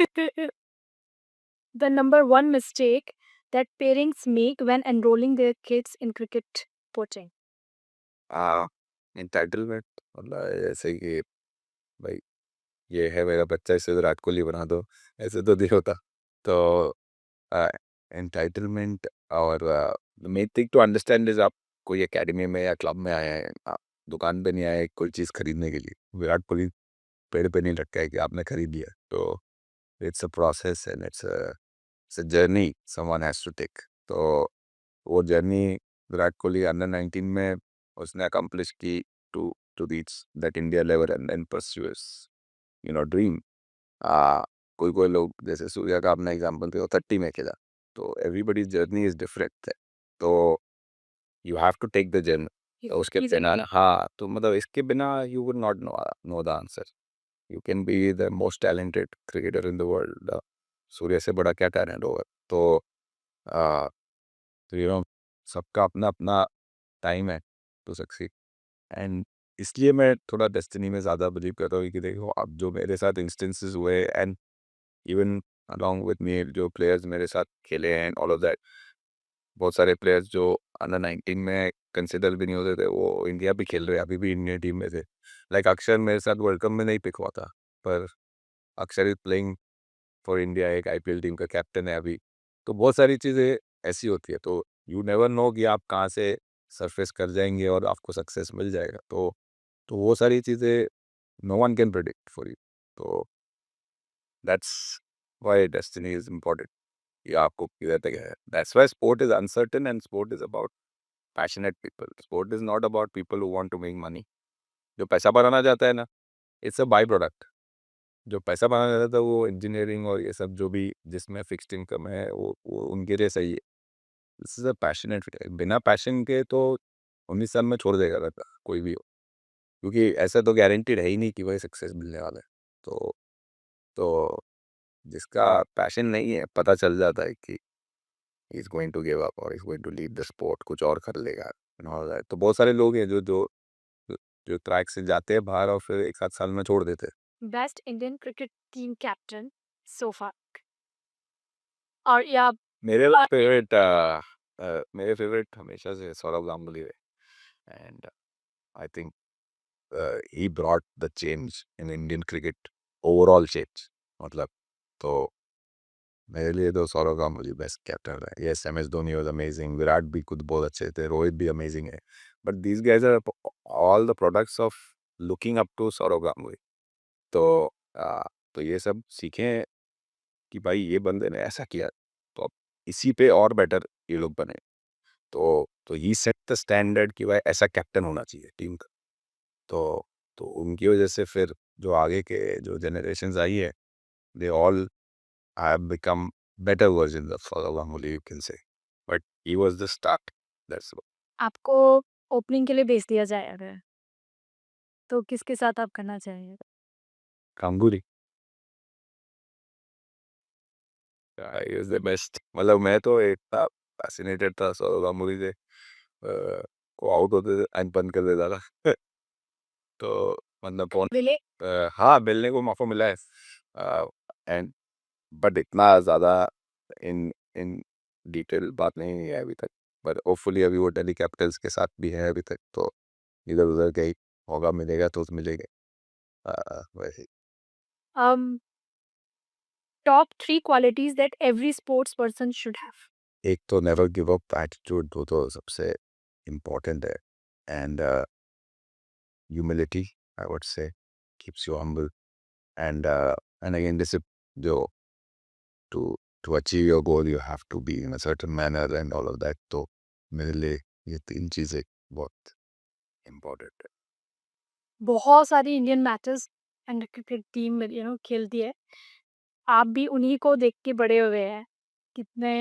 The number one mistake that parents make when enrolling their kids in cricket coaching. Entitlement मतलब ऐसे कि भाई ये है मेरा बच्चा इसे विराट कोहली बना दो, ऐसे तो नहीं होता। तो एंटाइटलमेंट और main thing to understand is आप कोई एकेडमी में या क्लब में आए हैं, आप दुकान पे नहीं आए कोई चीज़ खरीदने के लिए। विराट कोहली पेड़ पे नहीं लटका है कि आपने खरीद लिया। तो it's a process and it's a journey someone has to take. तो वो जर्नी विराट कोहली अंडर 19 में उसने अकम्प्लिश की to to reach that India level and then pursue his dream. आ, कोई लोग जैसे सूर्या का अपना एग्जांपल पे वो 30 में खेला, तो एवरीबडी जर्नी इज डिफरेंट है। तो you have to take the journey. तो उसके बिना हाँ, तो मतलब इसके बिना you would not know the answer. You can be the most talented cricketer in the world, Surya से बड़ा क्या टैलेंट होगा। तो आ, तो सबका अपना अपना टाइम है टू सक्सीड एंड इसलिए मैं थोड़ा डेस्टिनी में ज़्यादा बिलीव करता हूँ कि देखो अब जो मेरे साथ इंस्टेंसेस हुए and even along with me जो प्लेयर्स मेरे साथ खेले हैं ऑल ऑफ दैट, बहुत सारे प्लेयर्स जो अंडर 19 में कंसिडर भी नहीं होते थे वो इंडिया भी खेल रहे हैं, अभी भी इंडियन टीम में थे। लाइक अक्षर मेरे साथ वर्ल्ड कप में नहीं पिक हुआ था, पर अक्षर इज प्लेइंग फॉर इंडिया, एक आईपीएल टीम का कैप्टन है अभी। तो बहुत सारी चीज़ें ऐसी होती है, तो यू नेवर नो कि आप कहाँ से सरफेस कर जाएंगे और आपको सक्सेस मिल जाएगा। तो वो सारी चीज़ें no one can predict for you. तो that's why destiny is important, कि आपको किधर तक है। That's why sport is uncertain and sport is about passionate people. Sport is not about people who want to make money. जो पैसा बनाना चाहता है ना, इट्स अ बाई प्रोडक्ट। जो पैसा बनाना चाहता था वो इंजीनियरिंग और ये सब जो भी जिसमें फिक्स्ड इनकम है वो उनके लिए सही है। दिस इज अ पैशनेट, बिना पैशन के तो 19 साल में छोड़ देगा लड़का कोई भी हो, क्योंकि ऐसा तो गारंटीड है ही नहीं कि वही सक्सेस मिलने वाला है। तो जिसका पैशन नहीं है पता चल जाता है कि he is going to give up और he is going to leave the sport, कुछ और कर लेगा and all that। तो बहुत सारे लोग हैं जो जो जो ट्रैक से जाते हैं बाहर और फिर एक आध साल में छोड़ देते हैं। Best Indian cricket team captain so far, और या मेरे फेवरेट मेरे फेवरेट हमेशा से सौरव गांगुली है, and I think he brought the change in Indian cricket, overall change, मतलब। तो मेरे लिए तो सौरव गांगुली बेस्ट कैप्टन है। Yes, M S Dhoni was amazing, Virat भी खुद बहुत अच्छे थे, रोहित भी अमेजिंग है, but these guys are all the products of looking up to Sourav Ganguly. तो तो ये सब सीखें कि भाई ये बंदे ने ऐसा किया, तो अब इसी पे और बेटर ये लोग बने। तो ही सेट द स्टैंडर्ड कि भाई ऐसा कैप्टन होना चाहिए टीम का। तो तो उनकी वजह से फिर जो आगे के जो जनरेशन्स आई है, they all have become better version of Sourav Ganguly, you can say, but he was the start, that's आपको ओपनिंग के लिए भेज दिया जाए अगर, तो किसके साथ आप करना चाहेंगे? गांगुली। ही वाज द बेस्ट। मतलब मैं तो इतना फैसिनेटेड था सौरव गांगुली से, को आउट होते थे एंड बंद कर देता था। तो मतलब कौन, विले हाँ मिलने को मौका मिला है, एंड बट इतना ज़्यादा इन इन डिटेल बात नहीं है अभी तक। बट होपफुली अभी वो दिल्ली कैपिटल्स के साथ भी है अभी तक, तो इधर उधर कहीं मौका मिलेगा तो मिलेगा। वैसे um top 3 qualities that every sports person should have. एक तो नेवर गिव अप एटीट्यूड, तो सबसे इम्पोर्टेंट है, and humility I would say keeps you humble, and again जो to achieve your goal you have to be in a certain manner and all of that। तो मेरे लिए ये तीन चीज़ें बहुत इम्पोर्टेंट है। बहुत सारी Indian matches and cricket team खेलती है। आप भी उन्हीं को देख के बड़े हुए हैं। कितने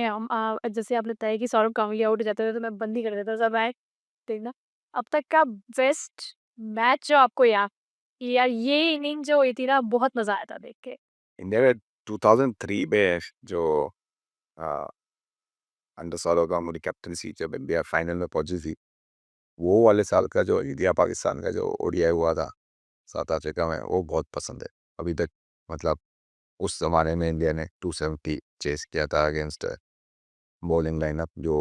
जैसे आपने बताया कि सौरव गांगुली आउट हो जाते थे तो मैं बंद ही कर देता था मैच देखना। अब तक का बेस्ट मैच जो आपको याद, यार ये इनिंग जो हुई थी ना, बहुत मजा आया था देख के। इंडिया में 2003 में जो अंडर सौरव गांगुली कैप्टनसी जब इंडिया फाइनल में पहुंची थी, वो वाले साल का जो इंडिया पाकिस्तान का जो ओडीआई हुआ था साउथ अफ्रीका में, वो बहुत पसंद है अभी तक। मतलब उस जमाने में इंडिया ने 270 चेस किया था अगेंस्ट बॉलिंग लाइनअप जो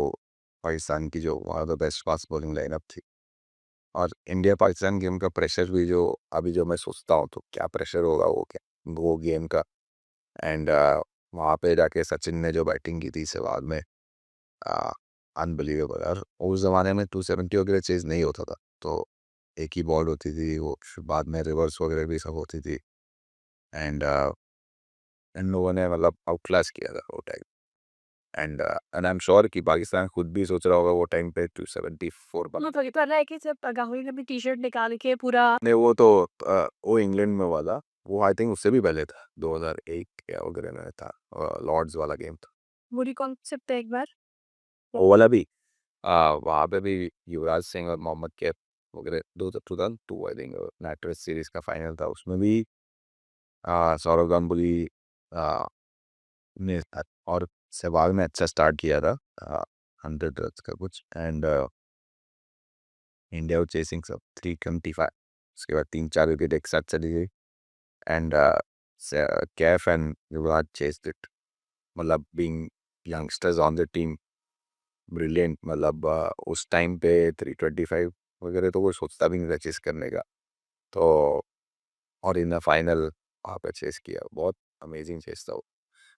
पाकिस्तान की जो one of the best fast bowling lineup थी। और इंडिया पाकिस्तान गेम का प्रेशर भी जो अभी जो मैं सोचता हूँ तो क्या प्रेशर होगा वो गेम का। एंड वहाँ पे जाके सचिन ने जो बैटिंग की थी सहवाग में, अनबिलीवेबल। और उस ज़माने में 270 वगैरह चेज़ नहीं होता था, तो एक ही बॉल होती थी, वो फिर बाद में रिवर्स वगैरह भी सब होती थी, एंड इन लोगों ने मतलब आउट क्लास किया था वो time. And I am sure कि पाकिस्तान खुद भी सोच रहा होगा वो टाइम पे 274 मैं तो ये कर रहा है कि जब गांगुली ने भी टी शर्ट निकाल के पूरा ने वो तो वो इंग्लैंड में वाला, वो आई थिंक उससे भी पहले था, 2001 या वगैरह में था, लॉर्ड्स वाला गेम था बुरी कॉन्सेप्ट है एक बार। वो वाला भी। वहाँ पे भी युवराज सिंह और मोहम्मद कैफ वगैरह 2002 I think NatWest series का फाइनल था, उसमें भी सौरव गांगुली ने और सहवाग ने अच्छा स्टार्ट किया था, 100 रन का कुछ, एंड इंडिया चेसिंग सब 325। उसके बाद 3-4 विकेट एक साथ चली गई, and Kaif and Yuvraj chased it मतलब being youngsters on the team brilliant. मतलब उस टाइम पे 325 वगैरह तो कोई सोचता भी नहीं था चेस करने का। तो और इन द फाइनल वहाँ पे चेस किया, बहुत अमेजिंग चेस था वो।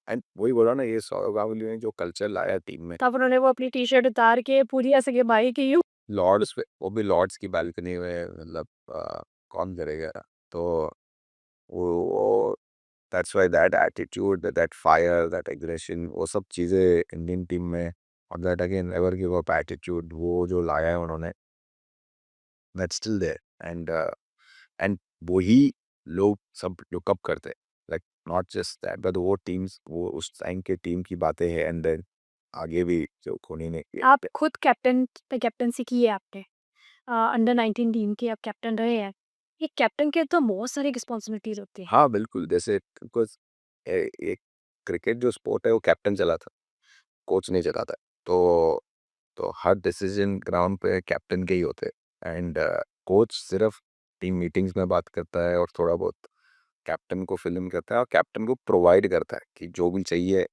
एंड वही बोला ना, ये सौरव गांगुली ने जो कल्चर लाया टीम में, तब उन्होंने वो अपनी टी-शर्ट उतार के पूरी ऐसे कि भाई कि यू लॉर्ड्स पे, वो भी लॉर्ड्स की बालकनी में, मतलब कौन करेगा। तो वो that's why that attitude, that fire, that aggression, वो सब चीज़ें इंडियन टीम में, और that again never give up attitude, वो जो लाया है उन्होंने, that's still there. And and वही लोग सब लुक अप करते हैं, like not just that but वो टीम्स, वो उस टाइम के टीम की बातें हैं। एंड देन आगे भी जो कोहली ने किया। आप खुद कैप्टन पे कैप्टेंसी की है आपने। अंडर 19 टीम के आप कैप्टन रहे हैं। एक कैप्टन के तो बहुत सारी रिस्पॉन्सिबिलिटीज़ होती हैं। हाँ, बिल्कुल, जैसे बिकॉज़ एक क्रिकेट जो स्पोर्ट है वो कैप्टन चलाता है, कोच नहीं चलाता है। तो हर डिसीजन ग्राउंड पे कैप्टन के ही होते हैं। एंड कोच सिर्फ टीम मीटिंग्स में बात करता है और थोड़ा बहुत कैप्टन को फिल इन करता है, और कैप्टन को प्रोवाइड करता है कि जो भी चाहिए,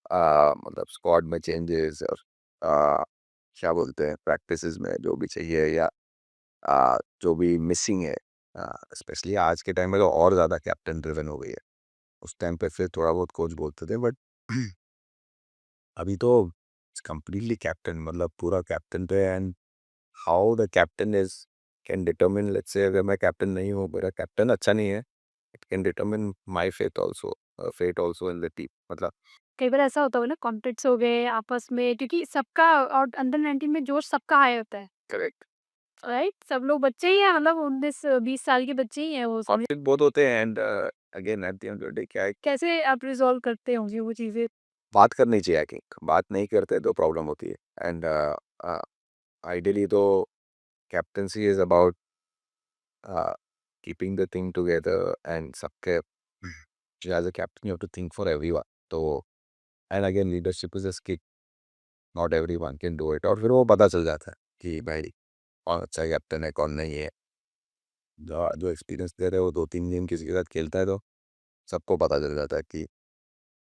मतलब स्क्वाड में चेंजेस, और आ, क्या बोलते हैं, प्रैक्टिसेस में जो भी चाहिए, या जो भी मिसिंग है। स्पेशली आज के टाइम में तो और ज़्यादा कैप्टन ड्रिवन हो गई है। उस टाइम पे फिर थोड़ा बहुत कोच बोलते थे, बट अभी तो कंप्लीटली कैप्टन, मतलब पूरा कैप्टन पे। And how the captain is can determine, let's say अगर मैं कैप्टन नहीं हूँ, मेरा कैप्टन अच्छा नहीं है, it can determine my fate also in the team, मतलब। कई बार ऐसा होता होगा ना कॉन्फ्लिक्ट्स हो गए आपस में क्योंकि सबका और अंडर 19 में जोश सबका हाई होता है, करेक्ट। राइट? सब लोग बच्चे ही हैं मतलब 19-20 साल के बच्चे ही हैं वो उसमें। कॉन्फ्लिक्ट बहुत होते हैं। And again at the end of the day क्या है, कैसे आप रिज़ॉल्व करते होंगे वो चीज़ें? बात करनी चाहिए। आई थिंक बात नहीं करते तो प्रॉब्लम होती है। एंड आइडियली तो captaincy is about keeping the thing together, and सबके, as a captain you have to think for everyone. तो and again leadership is a skill, not everyone can do it, और फिर वो पता चल जाता है कि भाई कौन अच्छा कैप्टन है, कौन नहीं है। जो एक्सपीरियंस दे रहे हो, 2-3 गेम किसी के साथ खेलता है तो सबको पता चल जाता है कि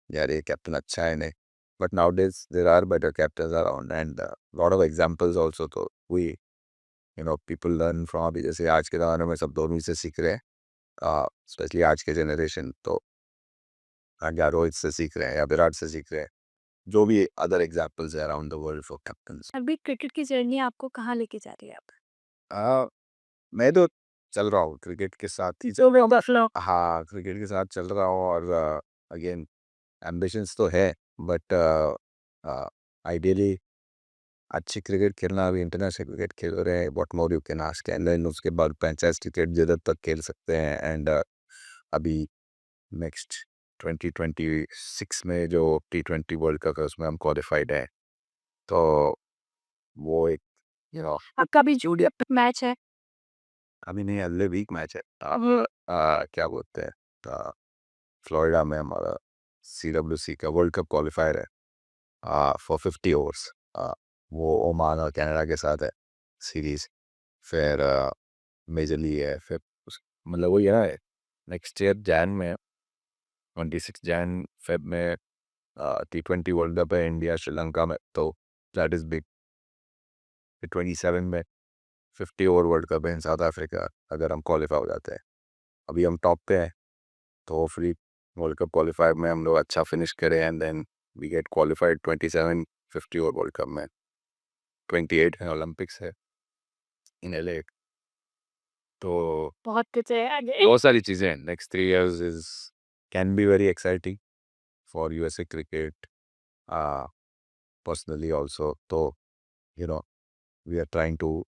यार ये कैप्टन अच्छा है नहीं। But now days there are better captain around, and lot of examples also. तो वी पीपल लर्न फ्रॉम, अभी जैसे आज के ज़माने में सब धोनी से सीख रहे हैं, स्पेशली आज के जनरेशन। तो या रोहित से सीख रहे हैं, या विराट से सीख रहे हैं, जो भी अदर एग्जाम्पल्स है around the world for captains. अभी क्रिकेट की जर्नी आपको कहाँ लेके जा रही है अब? मैं तो चल रहा हूँ क्रिकेट के साथ ही जो भी होगा फ्लो। हाँ, क्रिकेट के साथ चल रहा हूँ। और अगेन एम्बिशंस तो है, बट आइडियली अच्छी क्रिकेट खेलना, अभी इंटरनेशनल क्रिकेट खेल रहे हैं, what more you can ask. And then उसके बाद फ्रेंचाइज क्रिकेट जिधर तक खेल सकते हैं। एंड अभी नेक्स्ट 2026 में जो T20 वर्ल्ड कप है उसमें हम क्वालिफाइड है। तो वो एक आपका भी जूनियर मैच है। अभी नहीं, अगले वीक मैच है। अब क्या बोलते हैं, फ्लोरिडा में हमारा CWC का वर्ल्ड कप क्वालिफायर है फॉर 50 ओवर्स। वो ओमान और कनाडा के साथ है सीरीज। फिर मेजर लीग है। फिर मतलब वही है ना, नेक्स्ट ईयर जैन में, 26 जैन फेब में T20 वर्ल्ड कप है इंडिया श्रीलंका में। तो दैट इज बिग। फिर 27 में 50 ओवर वर्ल्ड कप है इन साउथ अफ्रीका, अगर हम क्वालिफाई हो जाते हैं। अभी हम टॉप पे हैं, तो फ्री वर्ल्ड कप क्वालिफायर में हम लोग अच्छा फिनिश करें, and then we get qualified 27 50 over world cup में। 28 है, ओलंपिक्स है इन LA। तो बहुत कुछ है आगे। बहुत सारी चीज़ें हैं। Next 3 years is can be very exciting for USA cricket personally also. तो you know we are trying to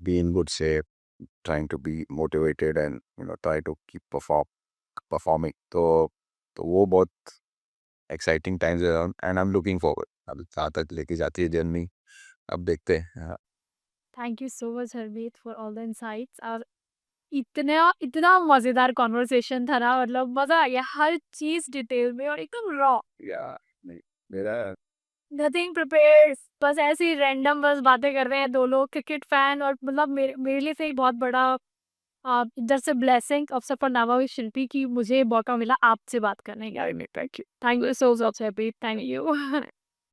be in good shape, trying to be motivated, and try to keep performing. तो वो बहुत exciting times है, and I am looking forward. अब कहाँ तक लेके जाती है जर्नी, अब देखते हैं। Thank you so much Harmeet for all the insights और इतना इतना मज़ेदार कॉन्वर्सेशन था ना मतलब मज़ा आ गया हर चीज़ डिटेल में और एकदम रॉ। या नहीं, मेरा नथिंग प्रिपेयर्ड बस ऐसे ही रैंडम बस बातें कर रहे हैं दो लोग क्रिकेट फैन और मतलब मेरे मेरे लिए से एक बहुत बड़ा इधर से ब्लेसिंग ऑफ सफरनामा विद शिल्पी की मुझे मौका मिला आपसे बात करने का। Thank you so much happy, thank you.